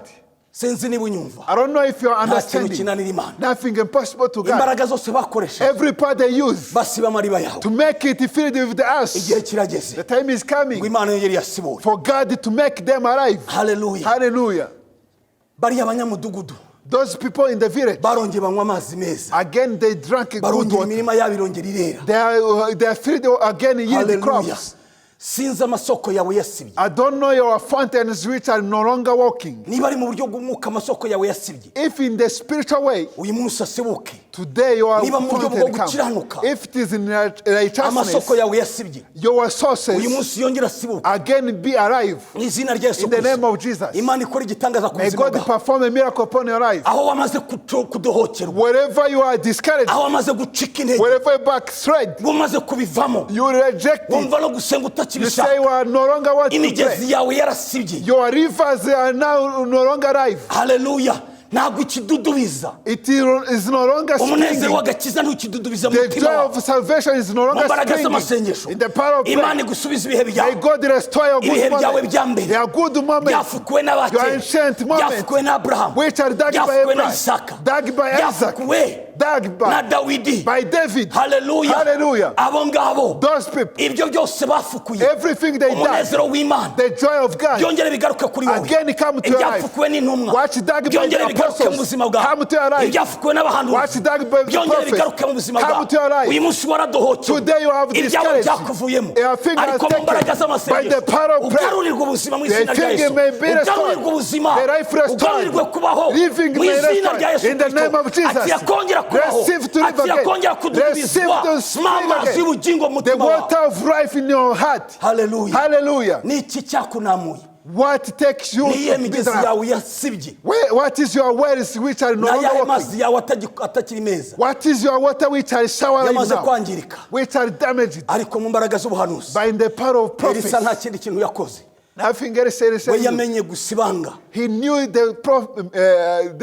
sinzi niba unyumva I don't know if you're nta kintu understanding. kinanira imana Nothing impossible to God. imbaraga zose bakoresha Every part they use basiba amariba yawe to make it filled with the us. igihe kirageze The time is ngo coming imana yongere yasibure for God to make them alive. haleluya Hallelujah. bariya abanyamudugudu Those people in the village, barongeye banywa amazi meza again they drank good barongera water. imirima yabo irongera irera They are filled again yield haleluya crops. sinzi amasoko yawe yasibye I don't know your fountains which are no longer working. niba ari mu buryo bw'umwuka amasoko yawe yasibye If in the spiritual way, uyu munsi asibuke today your niba mu buryo bwo fountain come. gukiranuka If it is in righteousness, amasoko yawe yasibye your uyu sources munsi yongera asibuke again be alive. mu izina rya Yesu In the name Kristo of Jesus. imana ikora igitangaza ku May buzima God bwawe perform a miracle upon your life. aho wamaze kudohokerwa Wherever you are discouraged, aho wamaze gucika intege wherever you backslide, wamaze kubivamo you reject it. wumva no gusenga You utakibishaka say you are no longer what to pray. imigezi yawe yarasibye Your rivers are now no longer alive. haleluya ntabwo ikidudubiza It is no longer umunezero springing. w'agakiza ntukidudubiza mu The mutima joy wawe of salvation is no mu longer mbaraga springing. z'amasengesho In the power of imana prayer, igusubiza ibihe may byawe God restore your ibihe good byawe moments. bya mbere Your good moments, byafukuwe your n'abakera ancient moments, byafukuwe na aburahamu which are dug by byafukuwe na Abraham, isaka dug by Isaac, byafukuwe dug na by dawidi David. haleluya Hallelujah. abo ngabo Those people, ibyo byose bafukuye everything they did, umunezero w'imana the joy of God, byongere bigaruke kuri wowe again come to your life. ibyafukuwe n'intumwa Watch dug by byongere the bigaruke mu apostles, buzima bwawe come to your life. ibyafukuwe Watch n'abahanuzi dug by the byongere bigaruke mu prophets, buzima come bwawe to your life. uyu munsi waradohokewe Today you have ibyawe discouraged. byakuvuyemo Your finger has ariko mu taken mbaraga by the z'amasengesho power of prayer. ugarurirwe ubuzima mu The izina rya finger Yesu may be restored. ugarurirwe ubuzima The life restored. ugarurirwe kubaho Living mu may izina restored. rya Yesu In the name of Kristo Jesus. ati yakongera kubaho Receive to live ati again. yakongera kudubizwa Receive to speak n'amazi again. y'ubugingo mu The mutima wawe water of life in your heart. haleluya Hallelujah. ni iki cyakunamuye What takes you niye to be migezi there? yawe yasibye What is your wells which are no n'ayahe longer working? mazi yawe atakiri meza What is your water which are showering yamaze now? kwangirika Which are damaged ariko mu mbaraga z'ubuhanuzi by the power of prophets. elisa nta kindi kintu yakoze Nothing else is we saying. yamenye gusibanga He knew the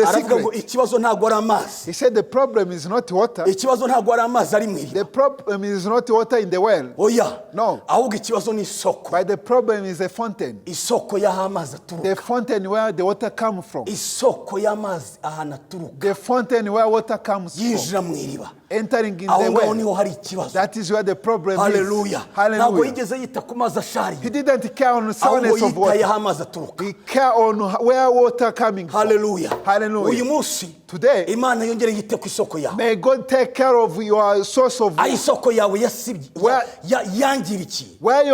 aravuga ngo secret. ikibazo ntabwo ari amazi He said the problem is not water. ikibazo ntabwo ari amazi ari mu iriba The problem is not water in the well. oya No. ahubwo ikibazo ni isoko But the problem is a fountain. isoko y'aho amazi The aturuka fountain where the water comes from. isoko y'amazi ahantu aturuka The fountain where water comes from. yinjira mu iriba Entering in aho the ngaho well. niho hari ikibazo That is where the problem haleluya is. ntabwo Hallelujah. yigeze yita ku mazi He ashariye didn't care on the ahubwo sourness of yitaye water. aho amazi aturuka He care on where water coming from. haleluya Hallelujah. uyu munsi Today, imana yongere yite ku isoko yawe may God take care of your source of aho isoko yawe yasibye yangirikiye where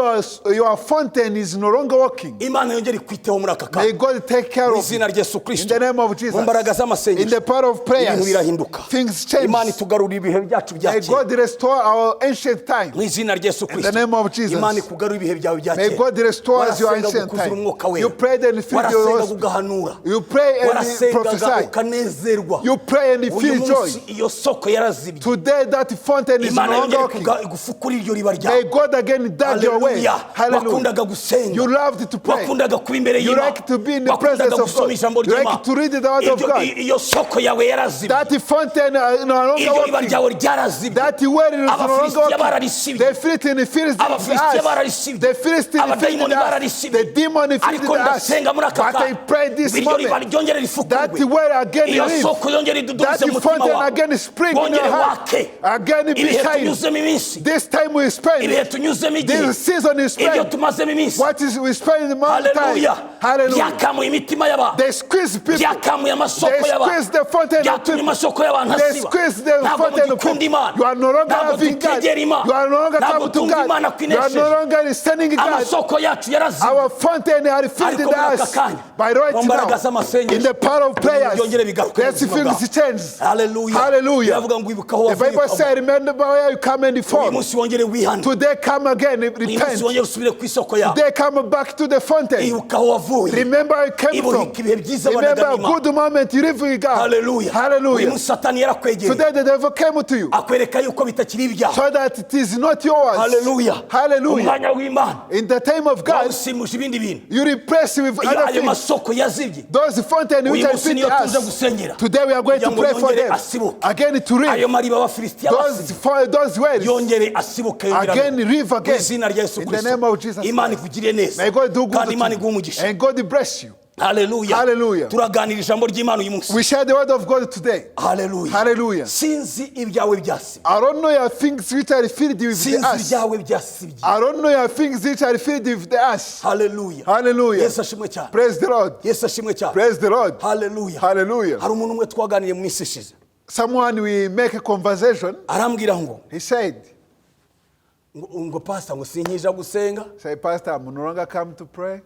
your fountain is no longer working. imana yongere ikwiteho muri aka May kanya God take care mu of izina you. rya Yesu In Kristo the name of Jesus. mu mbaraga In the z'amasengesho power of prayers, ibintu birahinduka things change. imana itugarurira ibihe byacu bya May kera God restore our ancient time. mu izina rya Yesu In the Kristo name of Jesus. imana ikugarura ibihe byawe bya May kera God restore us your warasenga ancient gukuzura time. umwuka wera You prayed and filled your warasenga hospital. ugahanura You pray and warasengaga prophesy. ukanezerwa You pray and uyu feel joy. munsi iyo soko yarazibye Today that fountain is no imana longer yongere working. igufukurire iryo riba May ryawe God again dug your way. haleluya Hallelujah. wakundaga gusenga You loved to pray. wakundaga kuba imbere You y'Imana like to be in the presence wakundaga of gusoma God. ijambo You like ry'Imana to read the word of God. iyo soko yawe yarazibye That fountain no longer iryo riba working. ryawe ryarazibye That well is no longer abafilisitiya working. bararisibye The Philistine feels the abafilisitiya us. bararisibye The Philistine feels abadayimoni the us. bararisibye The demon feels ariko the us. ndasenga muri aka But I kanya pray this iryo riba moment. ryongere That rifukurwe well again iyo live. soko yongere That idudubize mu mutima fountain wawe again spring in wongere your heart. wake Again be ibihe shine. tunyuzemo iminsi This time we spend. ibihe tunyuzemo igihe This season is ibyo spent. tumazemo iminsi What is we spend the amount of time? haleluya Hallelujah. byakamuye imitima y'abantu They squeeze people. byakamuye amasoko They y'abantu squeeze the fountain of byatumye people. amasoko y'abantu They asiba squeeze the ntabwo fountain of mugikunda people. imana You are no longer ntabwo loving God. dutegera imana You are no longer ntabwo coming to tumva God. imana You are no kwinesheje longer standing God. amasoko yacu yarazibye Our fountain are filled ariko with muri aka us kanya by right mu mbaraga now. In z'amasengesho the power of prayers, byongere bigaruke let's ubuzima things change. Hallelujah. Hallelujah. Biravuga ngo ibuka aho The wavuye Bible says, remember where you come and uyu fall. munsi wongere wihane Today come again, uyu munsi repent. wongere usubire ku isoko yawe Today come back to the fountain. ibuka aho wavuye Remember where you came from. ibuka ibihe byiza wanaga Remember a n'Imana. good moment you live with God. Hallelujah. uyu Hallelujah. munsi satani yarakwegereye Today the devil came to you akwereka yuko bitakiri ibyawe. so that it is not yours. Hallelujah. Hallelujah. umwanya w'Imana In the time of God, wawusimbuje ibindi bintu you replace with iyo other ayo things. masoko yazibye Those fountains which uyu are munsi feed niyo tuza us. gusenyera Today we are going to kugira ngo pray for yongere them. asibuke Again to ayo read. mariba abafilisitiya basize Those wells. yongere asibuke yongere Again, live mu again. izina rya Yesu In the name of Jesus Kristo Imana Christ. ikugire neza May God do good kandi Imana to iguhe you. umugisha. And God bless you. Hallelujah. Hallelujah. turaganira ijambo ry'Imana uyu munsi. We share the word of God today. Hallelujah. Hallelujah. sinzi ibyawe byasibye I don't know your things which are filled with the sinzi ash. ibyawe byasibye. I don't know your things which are filled with the ash. Hallelujah. Hallelujah. Yesu ashimwe cyane. Praise the Lord. Yesu ashimwe cyane. Praise the Lord. Hallelujah. Hallelujah. hari umuntu umwe twaganiriye mu minsi ishize Someone we make a conversation. arambwira ngo He said, ngo pastor ngo sinkija gusenga say, Pastor, I'm no longer come to pray.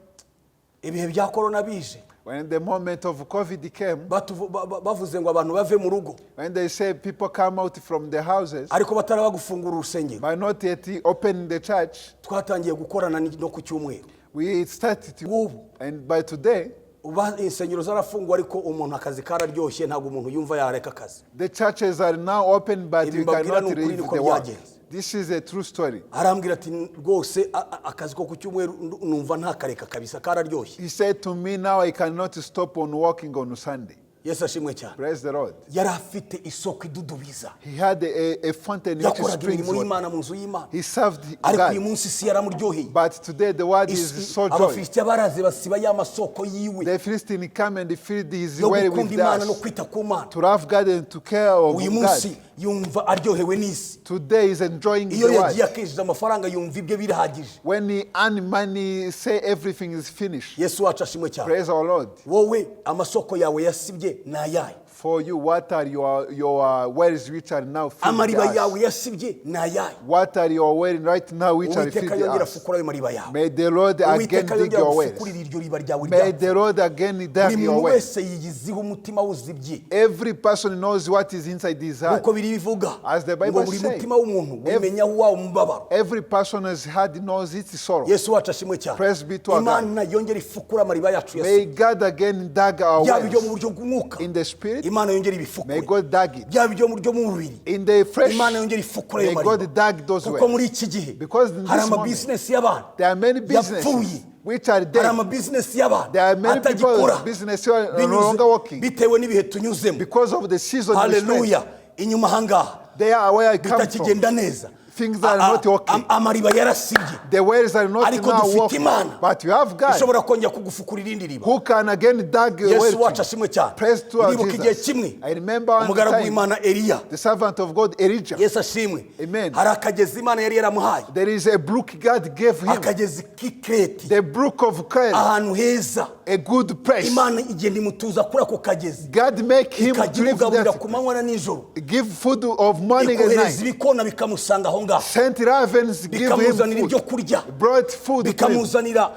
ibihe bya corona bije When the moment of COVID came, bavuze ngo abantu bave mu rugo when they say people come out from the houses, ariko bataraba gufungura urusengero by not yet opening the church, twatangiye gukorana no ku cyumweru we started to. ubu And by today, uba insengero zarafungwa ariko umuntu akazi kararyoshye ntabwo umuntu yumva yareka akazi. the churches are now open, but Ibi you mbabwira cannot ni ukuri leave niko the work. byagenze. This is a true story. arambwira ati rwose akazi ko ku cyumweru numva ntakareka kabisa kararyoshye. He said to me, now I cannot stop on working on Sunday. Yesu ashimwe cyane. Praise the Lord. yari afite isoko idudubiza He had a fountain which yakoraga springs imirimo water. y'Imana mu nzu y'Imana He served ariko uyu God. munsi isi yaramuryoheye. But today the word is so joy. abafilisitiya baraze basiba ya masoko yiwe The Philistine come and filled his yo well gukunda with Imana no dust. kwita ku Mana. To love God and to care of uyu God. munsi yumva aryohewe n'isi. Today is enjoying iyo the yagiye word. akinjiza amafaranga yumva ibyo birahagije. When he earn money, say everything is finished. Yesu wacu ashimwe cyane. Praise our Lord. wowe amasoko yawe yasibye ni ayahe? For you, what are your wells which are now filled with amariba us? yawe yasibye ni ayahe? What are your wells right now which are filled uwiteka with yongera us? afukura ayo mariba yawe. May the Lord again uwiteka dig yongera your wells. gufukurira iryo riba ryawe May ryapfuye. the Lord again dig buri your muntu wells. wese yiyiziho umutima wuzibye Every person knows what is inside his heart. nk'uko biri bivuga As the ngo Bible buri says, mutima w'umuntu umenya wawo umubabaro. every person's heart knows its sorrow. Yesu wacu ashimwe cyane. Praise be to our God. Imana yongera ifukura amariba yacu May yasibye. God again dig our byaba ibyo mu wells buryo bw'umwuka in the spirit. Imana yongera May ibifukure. God dig it. byaba ibyo mu buryo bw'umubiri In the flesh, Imana yongera ifukura ayo may mariba. God dig those kuko wells. muri iki gihe Because in hari this moment, amabizinesi y'abantu there are many businesses yapfuye. which are hari dead. amabizinesi y'abantu There are many atagikora people's business who are no longer working bitewe n'ibihe tunyuzemo. because of the season we spent. Haleluya. inyuma ahangaha They are where I come from. bitakigenda neza. Things are not working. amariba yarasibye The wells are not ariko now dufite working. Imana But you have God ishobora kongera kugufukurira irindi riba. who can again dig a well Yesu wacu to you. ashimwe cyane. Praise to our ndibuka igihe Jesus. kimwe I remember one umugaragu time, w'Imana Eliya, the servant of God Elijah. Yesu ashimwe, Amen. hari akagezi Imana yari yaramuhaye, There is a brook God gave him. akagezi k'Ikreti, The brook of Christ. ahantu heza. A good place. Imana igenda imutuza kuri ako kagezi, God make him to ikajya live imugaburira there. ku manywa na nijoro, Give food of morning and ikohereza night. ibikona bikamusanga aho ngaho, Sent ravens give him bikamuzanira ibyo food. kurya, Brought food to him. bikamuzanira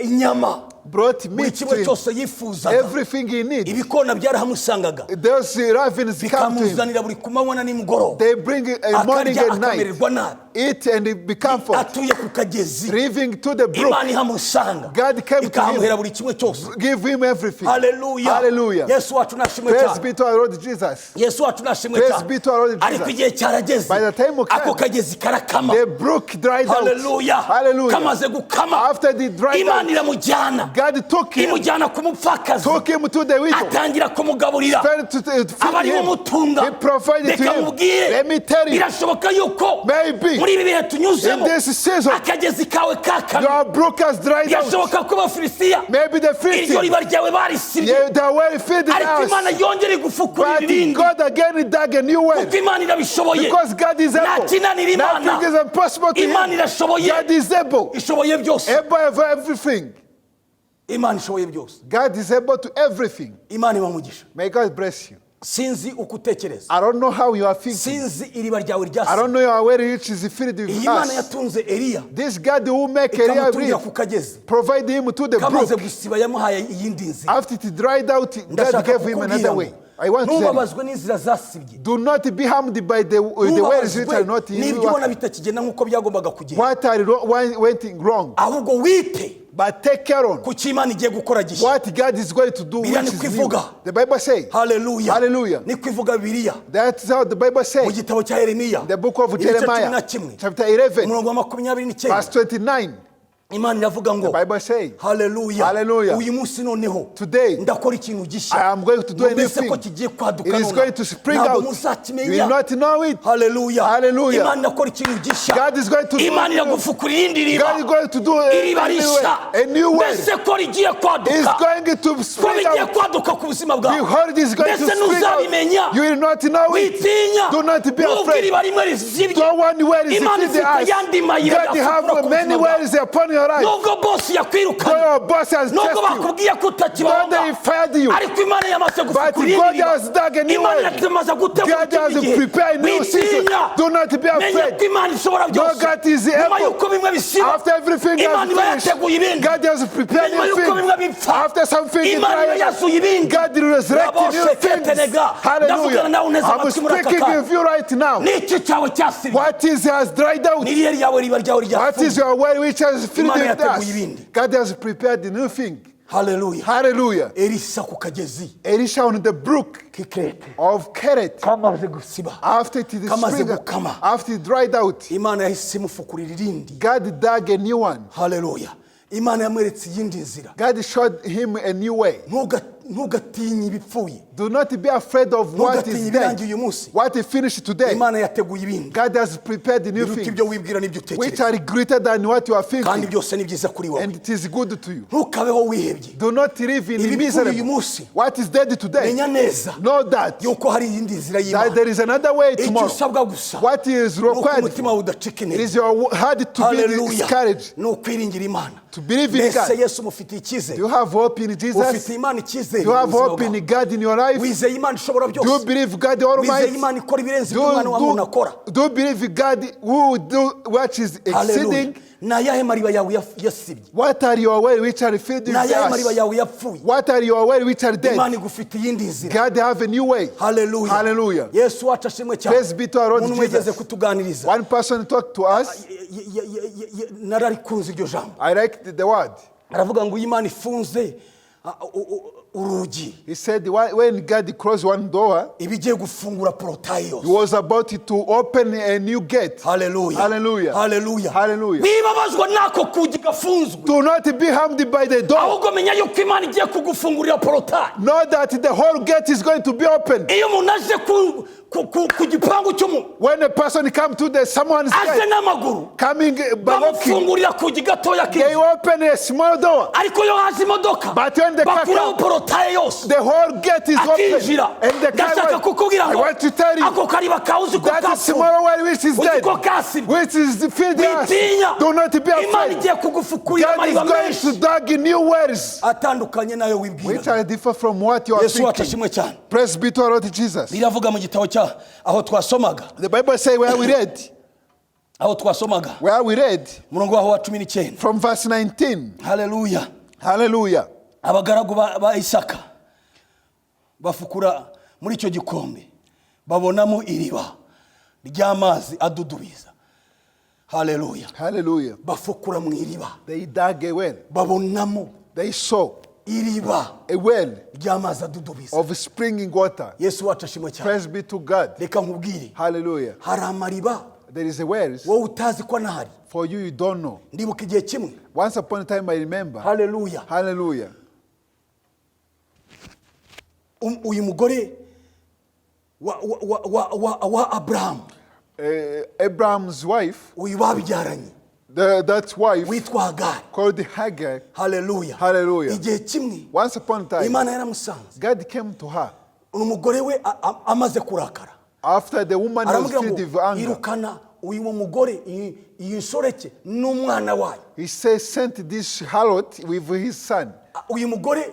inyama, Brought buri meat to kimwe him. cyose yifuzaga. Everything he needs. Ibikona byarahamusangaga, Those ravens come to him. bikamuzanira buri ku manywa na nimugoroba, They bring a morning akarya and night. akamererwa nabi. Eat and become full. Atuye ku kagezi, Living to the brook. Imana ihamusanga, God came to ikahamuhera him. buri kimwe cyose. Give him everything. Haleluya. Hallelujah. Yesu wacu nashimwe Praise cyane. be to our Lord Jesus. Yesu wacu nashimwe Praise cyane. be to our Lord Ariko Jesus. igihe cyarageze, By the time we came, ako kagezi karakama. The brook dried out. Haleluya. Hallelujah. Kamaze gukama, After the dried Imana out, iramujyana, God took him, imujyana ku mupfakazi, took him to the widow, atangira kumugaburira, started to feed abari him. umutunga. He provided to Reka him. mubwire, Let me tell you, birashoboka yuko maybe muri ibi bihe in tunyuzemo this season, akagezi kawe kakamye. your brook has dried out. Birashoboka ko Abafilisitiya Maybe the iryo Philistines, riba ryawe barisibye, they were feeding ariko Imana us. yongera igufukurira But irindi, God again dug a new well. kuko Imana irabishoboye. Because God is Nta able. kinanira Imana. Nothing is impossible to Imana him. irashoboye, God is able. ishoboye byose. Able of everything. Imana ishoboye byose. God is able to everything. Imana ibamugisha. May God bless you. Sinzi uko utekereza, I don't know how you are thinking. sinzi iriba ryawe I ryasi. don't know your way which is filled with Iyi Imana us. yatunze Eliya, This God who make Elijah ikamutungira ku live, kagezi, provide him to the kamaze brook. gusiba yamuhaye iyindi nzira. After it dried out, God Ndashaka gave him another kukubwira way. ngo I want to tell you. ntubabazwe n'inzira zasibye. Do not be harmed by the ways which are not in n'ibyo ubona bitakigenda nk'uko byagombaga kugenda. What are went wrong? ahubwo wite But take care on ku cy'Imana igiye gukora gishya. what God is going to do, which Biblia is ni new. kwivuga. The Bible says. Hallelujah. Hallelujah. ni kwivuga Bibiliya. That's how the Bible mu says. gitabo cya Yeremiya. The book of Jeremiah, chapter 11, umurongo wa 29. verse 29. Imana iravuga ngo, The Bible says. haleluya, Hallelujah. uyu munsi noneho Today, ndakora ikintu I gishya. am going to do a new Mbese thing. ko kigiye kwaduka It is none. going to spring Ntabwo out. You muzakimenya. will not know it. Haleluya. Hallelujah. Imana irakora ikintu gishya. God is going to do Imana a new- iragufukurira irindi riba. God is going to do Iriba a new rishya. way. A new way. Mbese ko rigiye kwaduka. It's going to ko spring bigiye out. kwaduka ku buzima bwawe. Behold, it's going to Mbese spring ntuzabimenya. out. You will not know it. Witinya. Do not be Nubwo afraid. iriba rimwe rizibye. No one where is Imana in the ifite eyes. ayandi mayira God afukura have ku many buzima bwawe. ways upon your life. Nubwo boss yakwirukanye. Your boss has nubwo tested you. bakubwiye ko God utakibonga. they fired you. ariko Imana yamaze But gufukurira God iriba. has dug a new Imana way. yamaze gutegura God has ikindi gihe. prepared a new season. Witinya. Do not be Menya afraid. ko Imana ishobora No, byose. God is nyuma able. y'uko bimwe bisiba. After everything Imana iba has yateguye finished, ibindi. God has prepared nyuma new y'uko bimwe things. bipfa. After something is Imana iba right, yazuye ibindi. God resurrected new Raboshe things. ketenega. Ndavugana nawe Hallelujah. neza I'm amatwi muri aka speaking kanya. with you right now. N'iki cyawe cyasibye. What is has dried out? Ni irihe ryawe riba ryawe What is ryafunze. your way which has filled Imana with yateguye us? ibindi. God has prepared the new thing. Hallelujah. Hallelujah. Elisa ku kagezi Elisha on the brook k'Ikrete of Keret. kamaze gusiba. After it is Kamaze spring, gukama. after it dried out, Imana yahise imufukurira irindi. God dug a new one. Hallelujah. Imana yamweretse iyindi nzira. God showed him a new way. Ntugatinye ibipfuye. Do not be afraid of what Ntugatinye is ibirangiye uyu dead. munsi. What is finished today. Imana yateguye ibindi. God has prepared the new biruta thing, ibyo wibwira n'ibyo which utekereza. are greater than what you are Kandi thinking, byose ni byiza kuri wowe. and it is good to you. Ntukabeho wihebye. Do not live in Ibipfuye uyu misery. munsi. What is dead today? Menya neza Know that yuko hari iyindi nzira that y'Imana. there is another way Icyo tomorrow. usabwa gusa. What is Nuko required umutima wawe udacika it intege. is your heart to be Hallelujah. discouraged, Ni ukwiringira Imana. to believe in Mbese God. Yesu mufitiye icyizere. Do you have hope in Jesus? Ufite Imana icyizere. Do you have mu buzima hope in bwawe. God in your life? Wizeye Imana ishobora Do you byose. believe God Wizeye Almighty? Imana ikora ibirenze ibyo umwana wa muntu akora. Do you believe God who do what is Hallelujah. exceeding? Ni ayahe mariba yawe yasibye? What are your way which are filled Ni with ayahe mariba us? yawe yapfuye? What are your way which are dead? Imana igufitiye iyindi nzira. God have a new way. Hallelujah. Hallelujah. Yesu wacu ashimwe cyane. Praise be to our Lord Umuntu wigeze Jesus. kutuganiriza. One person talked to us. Nararikunze iryo jambo. I liked the word. Aravuga ngo Imana ifunze urugi. He said when God closed one door, Ibigiye gufungura porotayi he yose. was about to open a new gate. Hallelujah. Hallelujah. Hallelujah. Hallelujah. Wibabazwa n'ako kugi gafunzwe. Do not be harmed by the door. Ahubwo menya yuko Imana igiye kugufungurira porotayi. Know that the whole gate is going to be open. Iyo umuntu aje ku gipangu cy'umuntu When a person comes to someone's aje gate, n'amaguru coming by walking, bamufungurira kugi gatoya they k'inzu. open a small door. Ariko iyo haje imodoka But when the car bakuraho comes, porotayi yose the whole gate is open. akinjira. And the Ndashaka car, kukubwira I ngo want to tell you, ako kariba kawe uzi ko that kafunze, small one which is uzi dead, ko kasibwe. which is filled with us. Witinya. Do not be Imana afraid. igiye kugufukurira God is amariba going to menshi dig new wells, atandukanye n'ayo which wibwira. are different from what you are Yesu wacu thinking. ashimwe cyane. Praise be to our Lord Jesus. Biravuga mu gitabo cya aho twasomaga The Bible says where we read, murongo waho wa 19. from verse 19. Hallelujah. Hallelujah. Abagaragu ba Isaka bafukura muri icyo gikombe babonamo iriba ry'amazi adudubiza. Hallelujah. Hallelujah. Bafukura mu iriba. They dug a well. Babonamo They saw iriba a well ry'amazi adudubiza. of springing water. Yesu wacu ashimwe cyane. Praise be to God. Reka nkubwire. Hallelujah. Hari amariba There is a wells wowe utazi ko nahari. for you, you don't know. Ndibuka igihe kimwe. Once upon a time, I remember. Hallelujah. Hallelujah. Uyu mugore wa Abraham. Abraham's wife, Uyu babyaranye. that wife Witwa Hagar. called Hagar. Hallelujah. Hallelujah. Igihe kimwe Once upon a time, Imana yaramusanze. God came to her Umugore we amaze kurakara. after the woman was Aramubwira filled with ngo anger. irukana uyu mugore iyi nsoreke n'umwana wayo. He says, sent this harlot with his son. Uyu mugore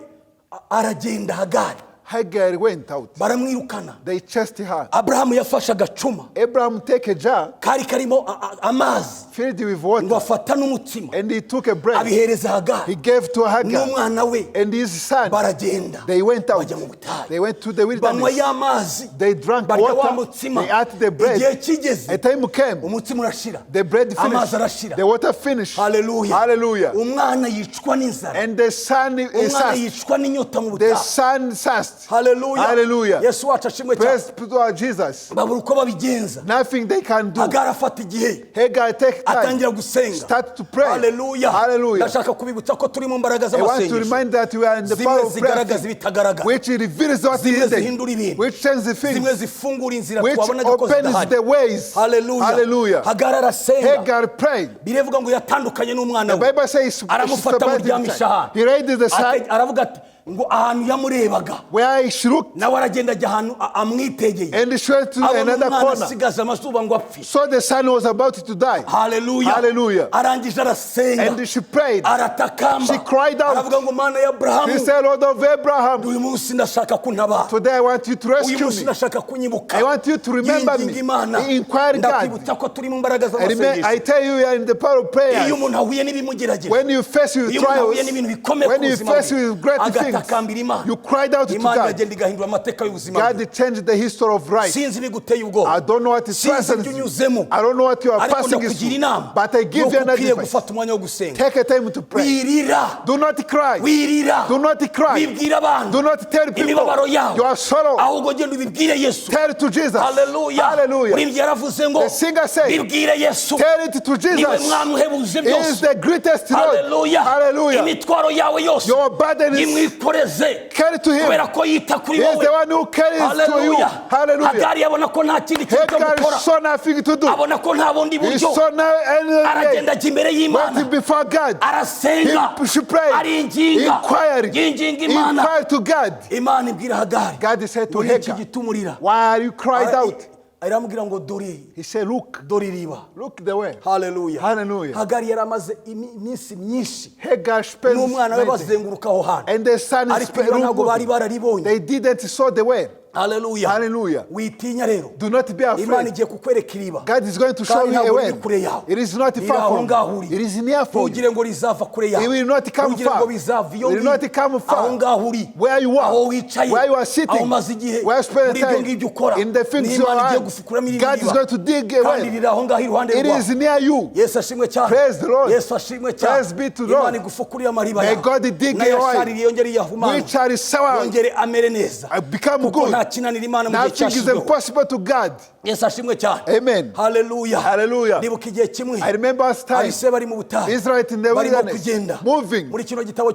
aragenda Hagar. Hagar went out. baramwirukana. They chased her. Aburahamu yafashe agacuma Abraham take a jar kari karimo amazi filled with ngo water, afata n'umutsima and he took a bread. abihereza Hagari He gave to Hagar n'umwana we, and his son. baragenda They went out. bajya mu butayu. They went to the banywa wilderness. y'amazi, They drank barya wa water. mutsima. They ate the bread. Igihe kigeze A time came. umutsima urashira, The bread amazi finished. arashira. The water finished. Hallelujah. Hallelujah. umwana yicwa n'inzara, And the son is umwana thirst. yicwa n'inyota mu The butayu. son thirst. Hallelujah. Hallelujah. Yesu wacu ashimwe cyane. Praise to our Jesus. babura uko babigenza. Nothing they can do. Hagari afata igihe Hagar take time. atangira gusenga. Start to pray. Hallelujah. Hallelujah. ndashaka kubibutsa ko turi mu mbaraga I want to z'amasengesho, remind that we are in the zimwe power of prayer, zigaragaza ibitagaragara, which reveals what zimwe is zihindura hidden, ibintu, which changes the zimwe things, zifungura inzira which twabonaga ko opens zidahari. the ways. Hallelujah. Hallelujah. Hagari arasenga. Hagar prayed. birevuga ngo yatandukanye n'umwana The we, Bible says she aramufata separated amuryamisha the ahantu. child. He raised the son aravuga ati ngo ahantu yamurebaga where she looked, nawe aragenda ajya ahantu amwitegeye, and she went to abona another umwana corner. asigaje amazuba ngo apfe. So the son was about to die. Hallelujah. Hallelujah. arangije arasenga, And she prayed. aratakamba, She cried out. aravuga ngo mana ya She Aburahamu, said, Lord of Abraham, uyu munsi ndashaka kuntabara, today I want you to uyu rescue munsi me. ndashaka kunyibuka. I want you to remember Yinginga me. Imana. Inquire God. ndakwibutsa ko turi mu mbaraga I z'amasengesho. tell you, you are in the power of prayer. iyo umuntu ahuye n'ibimugerageje, When you face with iyo umuntu ahuye trials, n'ibintu bikomeye ku when you buzima face bwe, with great things, agatakambira Imana, you cried out to Imana God. iragenda igahindura amateka y'ubuzima bwe. God changed the history of life. sinzi biguteye ubwoba, I don't know what is sinzi present. ibyo unyuzemo, I don't know what you are ariko passing ndakugira through. inama But I give you yuko an ukwiriye advice. gufata umwanya wo gusenga. Take a time to pray. wirira, Do not cry. wirira, Do not cry. wibwira abantu Do not tell people imibabaro yawe, your sorrow. ahubwo genda ubibwire Yesu. Tell it to Jesus. Hallelujah. Hallelujah. Uririmbyi yaravuze ngo The singer said, bibwire Yesu, tell it to niwe Jesus. mwami uhebuje He is byose. the greatest Lord. Hallelujah. Hallelujah. imitwaro yawe yose Your burden is imwikoreze, carried to him. kubera ko yita kuri He is the wowe. one who carries to you. Hallelujah. Hallelujah. Hagari abona ko nta kindi kintu cyo Hagar gukora, saw nothing to do. abona ko nta bundi He buryo, saw no any way. aragenda ajya imbere y'Imana, Went before God. arasenga, She prayed. aringinga, Inquired. yinginga Imana. Inquired to God. Imana ibwira Hagari, God said to ngo iki Hagar, gitumurira, why are you cried out? aramubwira ngo dore, He said, look. dore iriba. Look the way. Hallelujah. Hallelujah. Hagari yari amaze iminsi myinshi Hagar spent n'umwana we 90. bazenguruka aho hantu, And the son is ariko iriba ntabwo bari bararibonye. They didn't saw the way. Hallelujah. Hallelujah. witinya rero, Do not be Imana afraid. igiye kukwereka iriba, God is going to show kandi you a ntabwo way. riri kure yawe, It is not riri far aho from ngaho you. uri. It is near for you. ntugire ngo rizava kure yawe, It will not come ntugire ngo far. bizava iyo It will not come aho far. ngaho uri, Where you aho are, wicaye, where you are aho sitting, umaze igihe, where you spend muri ibyo time, ngibyo ukora, in the things ni you Imana igiye are, gufukuramo iri God is riba, going to dig a kandi well. riri aho ngaho iruhande It rwawe. is near you. Yesu ashimwe cyane. Praise the Lord. Yesu ashimwe cyane. Praise be to the Lord. Imana igufukuriye amariba May yawe, God dig nayo a well, ashaririye yongere iyahumane, which are sour, yongere amere neza, become kuko good. nta kinanira Imana mu gihe Nothing is cyashyizweho. impossible to God. Yesu ashimwe cyane. Amen. Hallelujah. Hallelujah. Ndibuka igihe kimwe I remember us time. abise bari mu butayu, Israel in the barimo wilderness, kugenda moving. muri kino gitabo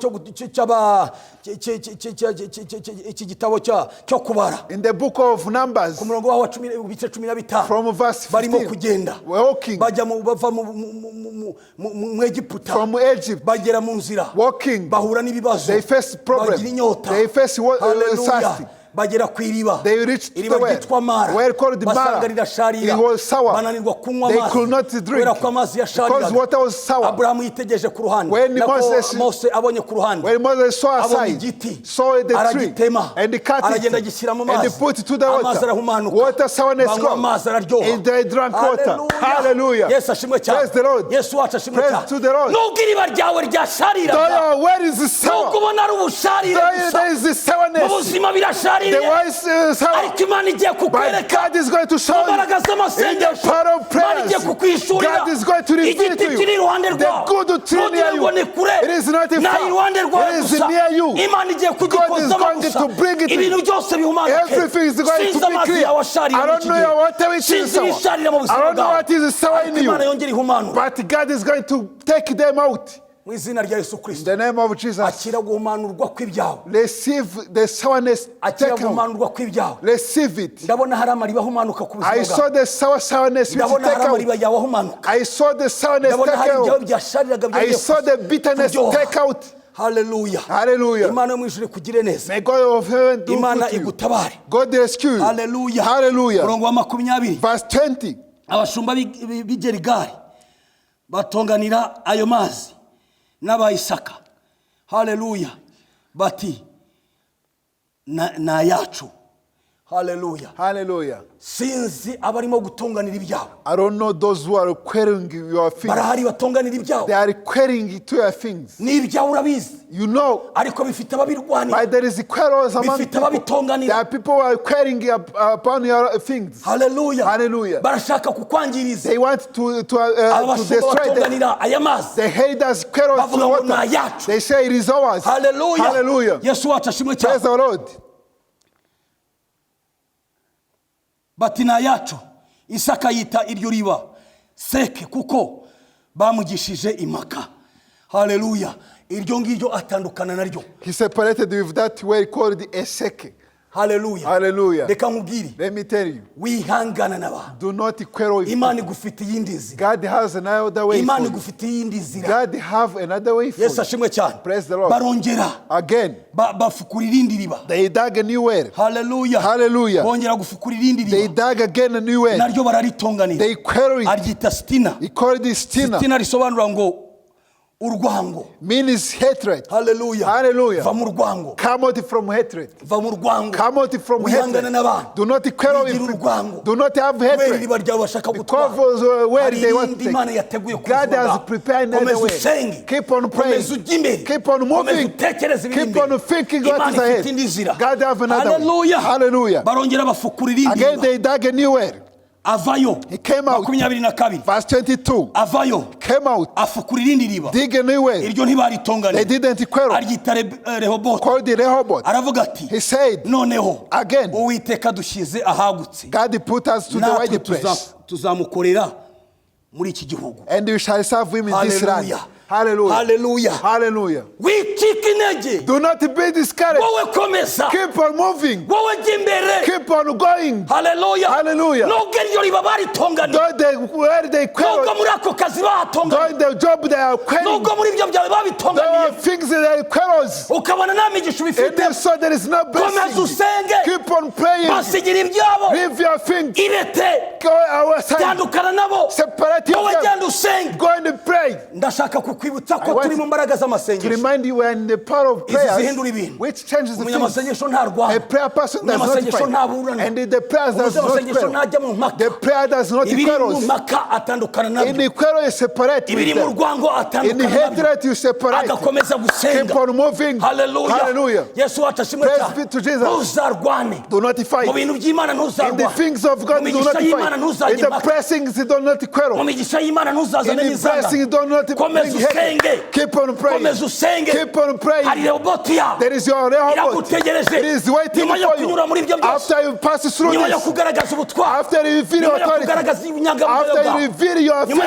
iki gitabo cyo kubara In the book of Numbers, ku murongo waho wa ibice 15 from verse barimo 15, kugenda walking bajya bava mu Egiputa, from Egypt, bagera mu nzira, walking, bahura n'ibibazo, they face problem, bagira inyota, they face Hallelujah. thirsty. bagera ku iriba, They reached iriba the well, ryitwa Mara, well called basanga Mara. rirasharira, It was sour. bananirwa kunywa They amazi, could not drink kubera ko amazi because yashariraga. water was sour. Aburahamu yitegereje ku ruhande, When nako Mose abonye ku ruhande, When Moses saw abonye aside, igiti, saw the tree, aragitema, and he cut aragenda it, agishyira mu and he mazi, put it to the amazi water. arahumanuka, Water sourness banywa amazi gone, araryoha, and they drank water. Hallelujah. Yesu ashimwe cyane. Praise the Lord. Yesu wacu ashimwe Praise cyane. to the Lord. nubwo iriba ryawe ryashariraga, Though your well is sour, nubwo ubona ari ubusharire though gusa, there is the mu sourness, buzima the birashaririye, well is sour, ariko Imana igiye but kukwereka God is going to show you imbaraga in the z'amasengesho, power of Imana igiye prayers. kukwishurira God is going to reveal igiti to kiri you iruhande the rwawe, good tree near ntugire ngo you. ni kure, It is not ni far. iruhande rwawe It is gusa, near you. Imana igiye God is kugikozamo going gusa, to bring it. ibintu byose bihumanuke. Everything is going Sinzi to be amazi clear. yawe asharira I muri don't iki know gihe, your water which is sinzi sour. ibisharira mu I buzima don't know bwawe, what is sour in ariko Imana you. yongere ihumanure But God is going to take them out. mu izina rya Yesu In Kristo. the name of Jesus. Akira guhumanurwa kw'ibyawe, Receive the sourness. akira Take out. guhumanurwa kw'ibyawe. Receive it. Ndabona hari amariba ahumanuka ku buzima I saw bwawe, the sourness which ndabona take hari amariba out. yawe ahumanuka, I saw the sourness ndabona hari take ibyawe out. byashariraga I byongeye saw the bitterness kuryoha. take out. Hallelujah. Hallelujah. Imana yo mu ijuru ikugire neza, May God of heaven do Imana good to you. igutabare. God rescue you. Hallelujah. Hallelujah. Murongo wa 20, Verse 20. abashumba b'i Gerigari batonganira ayo mazi n'abayisaka. Hallelujah. Bati na yacu. Hallelujah. Hallelujah. Sinzi abarimo gutonganira ibyabo. I don't know those who are querying your things. Barahari batonganira ibyabo. They are querying to your things. Ni ibyawe urabizi. You know. Ariko bifite ababirwanira. But there is quarrels among bifite people. ababitonganira. There are people who are querying upon your things. Hallelujah. Hallelujah. Barashaka kukwangiriza. They want to destroy them. They hate us quarrels to water. They say it is ours. Hallelujah. Hallelujah. Yesu wacu ashimwe cyane. Praise the Lord. Bati na yacu Isaka yita iryo riba seke kuko bamugishije imaka. Hallelujah. Iryo ngiryo atandukana naryo. He separated with that word called eseke. Hallelujah. Hallelujah. Reka nkubwire. Let me tell you. Wihangana naba. Do not quarrel with Imana igufitiye indi nzira. God has another way. Imana igufitiye indi nzira. God have another way for you. Yesu ashimwe cyane. Praise the Lord. Barongera. Again. Bafukurira indi riba. They dug a new well. Hallelujah. Hallelujah. Bongera gufukurira indi riba. They dug again a new well. Naryo bararitonganira. They quarreled. Aryita Stina. He called it Stina. Stina risobanura ngo urwango. Means hatred. Hallelujah. Hallelujah. Va mu rwango. Come out from hatred. Va mu rwango. Come out from hatred. Do not quarrel with people. Do not have hatred. Because where they want to take. God has prepared another way. Keep on praying. Keep on moving. Keep on thinking what is ahead. God has another way. Hallelujah. Again they dug a new well. Avayo. He came out. Verse 22. Avayo. Came out. Afukurira indi riba. Dig a new well. Iryo ntibaritonganira. They didn't quarrel. Aryita Rehoboth. Called the Rehoboth. Aravuga ati. He said. Noneho. Again. Uwiteka dushize ahagutse. God put us to the wide place. Tuzamukorera muri iki gihugu. And we shall serve him in this land. Hallelujah. Hallelujah. Hallelujah. Wichikinege. Do not be discouraged. Wowe komeza. Keep on moving. Wowe jimbere. Keep on going. Hallelujah. Hallelujah. No geryo riba baritonganira. Where they quarrel. No muri ako kazi batonganira. The job they are quarreling. No muri ibyo byawe babitonganira. The things that they quarrels. Ukabana namigisha bifite. And so there is no blessing. Komeza usenge. Keep on praying. Basigira ibyabo. Leave your things. Irete. Go our side. Tandukana nabo. Separate yourself. Wowe genda usenge. Go and pray. Ndashaka kukwibutsa ko turi mu mbaraga z'amasengesho. To remind you when the power of prayer which changes the things. A prayer person does not pray. And the prayer does not quarrel. The prayer does not quarrel. In the quarrel you separate with them. In the hatred you separate. Keep on moving. Hallelujah. Praise be to Jesus. Do not fight. In the things of God do not fight. In the pressings do not quarrel. In the pressings do not bring hatred. Keep on praying. Keep on praying. There is your Rehoboth. It is waiting for you. After you pass through this. After you reveal your authority. After you reveal your things.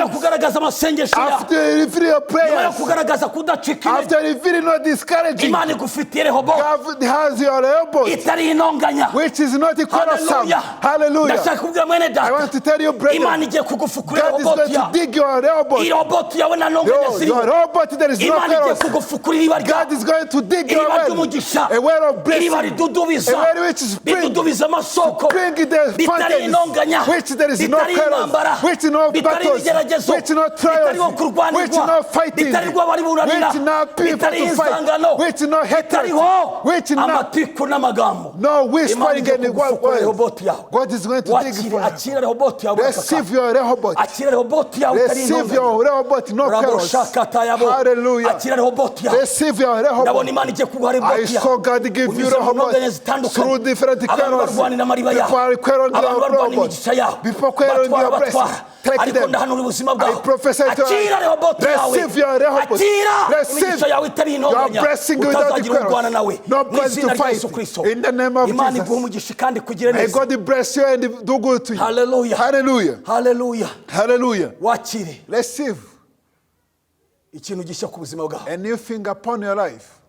After you reveal your prayers. After you reveal not discouraging. God has your Rehoboth. Which is not quarrelsome. Hallelujah. I want to tell you, brethren. God is going to dig your Rehoboth. Your Rehoboth there is no quarrels. God is going to dig your well. A well of blessing. A well which is spring. Bring the fountains. Which there is no quarrels. Which no battles. Which no trials. Which no fighting. Which no people to fight. Which no hatred. Which no whispering and words. God is going to dig for you. Receive your Rehoboth. Receive your Rehoboth. No quarrels. Hallelujah. Receive your Rehoboth. I saw God give you Rehoboth through different quarrels. People are quarreling your Rehoboth. People quarreling your blessings. Take them. I prophesy to you. Receive your Rehoboth. Receive your blessing without the quarrels. No place to fight. In the name of Jesus. May God bless you and do good to you. Hallelujah. Hallelujah. Hallelujah. Hallelujah. Receive. A new thing upon your life.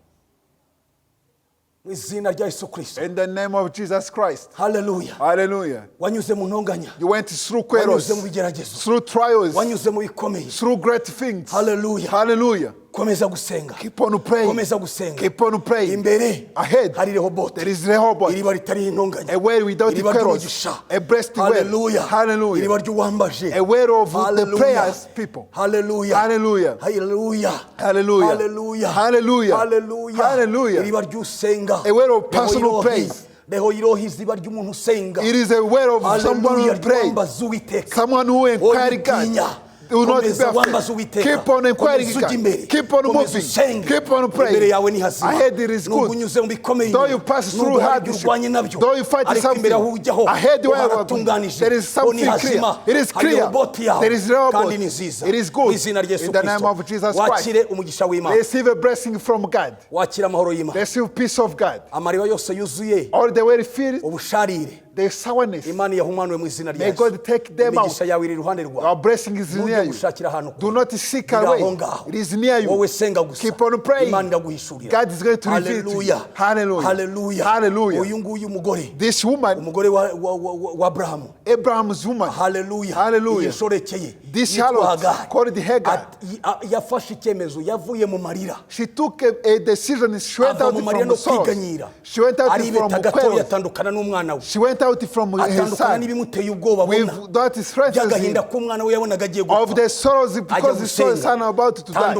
In the name of Jesus Christ. Hallelujah. Hallelujah. You went through quarrels, through trials, through great things. Hallelujah. Hallelujah. komeza gusenga. Keep on praying. Komeza gusenga. Keep on praying. Imbere ahead hari Rehoboth. there is Rehoboth. Iriba ritari intonganya. A well without quarrels. A breast well. Hallelujah. Hallelujah. Iriba ry'uwambaje. A well of the prayers people. Hallelujah. Hallelujah. Hallelujah. Hallelujah. Hallelujah. Hallelujah. Hallelujah. Hallelujah. Iriba ry'usenga. A well of personal praise. It is a way of someone who prays, someone who inquires God. Do not be afraid. Keep on inquiring God. Keep on moving. Keep on praying. Ahead it is good. Though you pass through hardship, though you fight something, ahead you are good. There is something clear. It is clear. There is Rehoboth. It is good. In the name of Jesus Christ. Receive a blessing from God. Receive peace of God. All the way filled. The sourness. May God take them out. Our blessing is near you. Do not seek away. It is near you. Keep on praying. God is going to reveal it to you. Hallelujah. Hallelujah. This woman, Abraham's woman. Hallelujah. Hallelujah. This harlot called Hagar. She took a decision. She went out from sorrows. She went out from quarrels. She went out from his son without his friends of the sorrows because he saw his son about to die.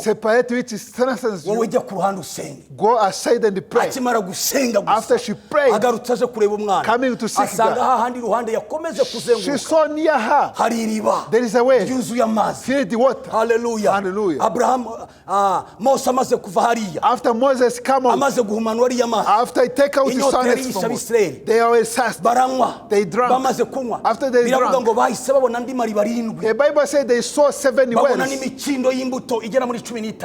Separate which strengthens you. Go aside and pray. After she prayed, coming to seek God, she saw near her there is a way filled the water. Hallelujah. Hallelujah. After Moses come on, after he take out his son from they are thirsty. They drank. After they drank, the Bible said they saw 7 wells.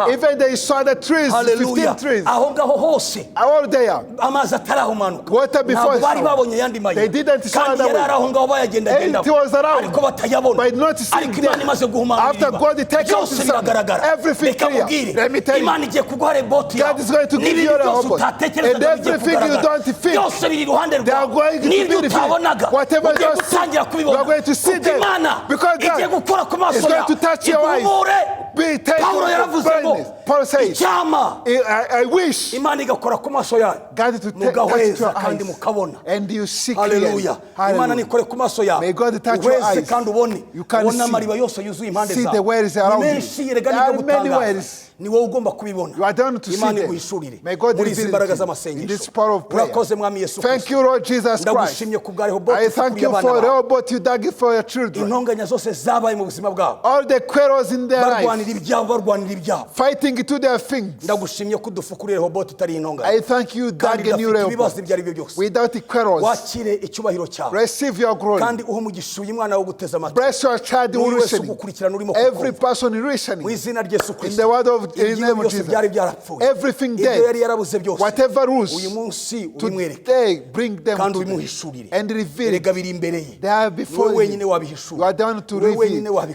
Even they saw the trees, 15 trees. All there. Water before they didn't see other way. It was around, but not seeing them. After God take out his son, everything clear. Let me tell you, God is going to give you a hope. And everything you don't feel, they are going to be revealed. Whatever you are going to see them. Because God is going to touch your eyes. Be taken. Paul says, I wish God to touch your eyes. And you see clearly. Hallelujah. May God touch your eyes. You can see the wells around you. There are many wells. You are done to see them. May God reveal it in this power of prayer. Thank you, Lord Jesus Christ. I thank you for Rehoboth you dug for your children. All the quarrels in their life, fighting to their things. I thank you, dug in your Rehoboth. Without the quarrels, receive your glory. Bless your child who is listening. Every person listening. In the word of in the name of Jesus. Everything dead, whatever rules, today bring them to me and reveal it. They are before you. You are done to reveal. You are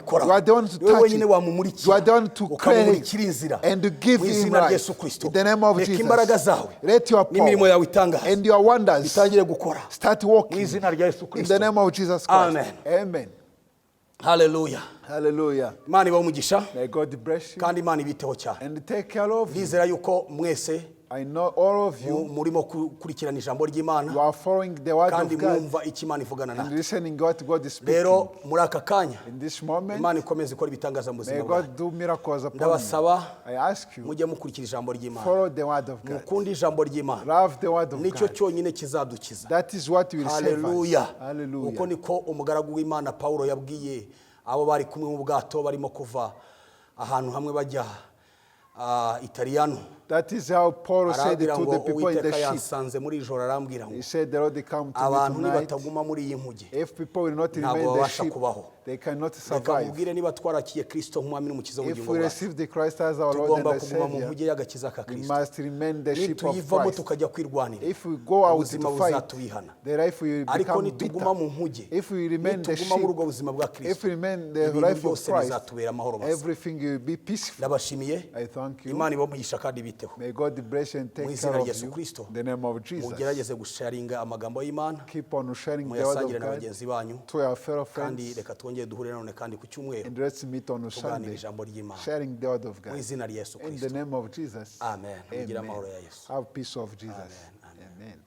done to touch it. You are done to clear it and to give him life. In the name of Jesus, let your power and your wonders start working. In the name of Jesus Christ. Amen. Amen. Hallelujah. Hallelujah. May God bless you and take care of you. I know all of you are following the word of God and listening what God is speaking. In this moment, may God do miracles upon you. I ask you, follow the word of God. Love the word of God. That is what will save us. Hallelujah. Abo bari kumwe mu bwato barimo kuva ahantu hamwe bajya Italiano. That is how Paul said to the people in the ship. He said the Lord come to me tonight. If people will not remain in the ship, they cannot survive. If we receive the Christ as our Lord and Savior, we must remain in the ship of Christ. If we go out to fight, the life will become bitter. If we remain in the ship, if we remain in the life of Christ, everything will be peaceful. I thank you. May God bless you and take care of you. In the name of Jesus. Keep on sharing the word of God to our fellow friends. twongeye duhure none kandi ku cyumweru And let's meet on tuganira Sunday, ijambo ry'Imana sharing the word of mu God. izina rya Yesu In the Kristo. name of Jesus. Amen. Mugira Amen. amahoro ya Yesu. Have peace of Jesus. Amen. Amen. Amen.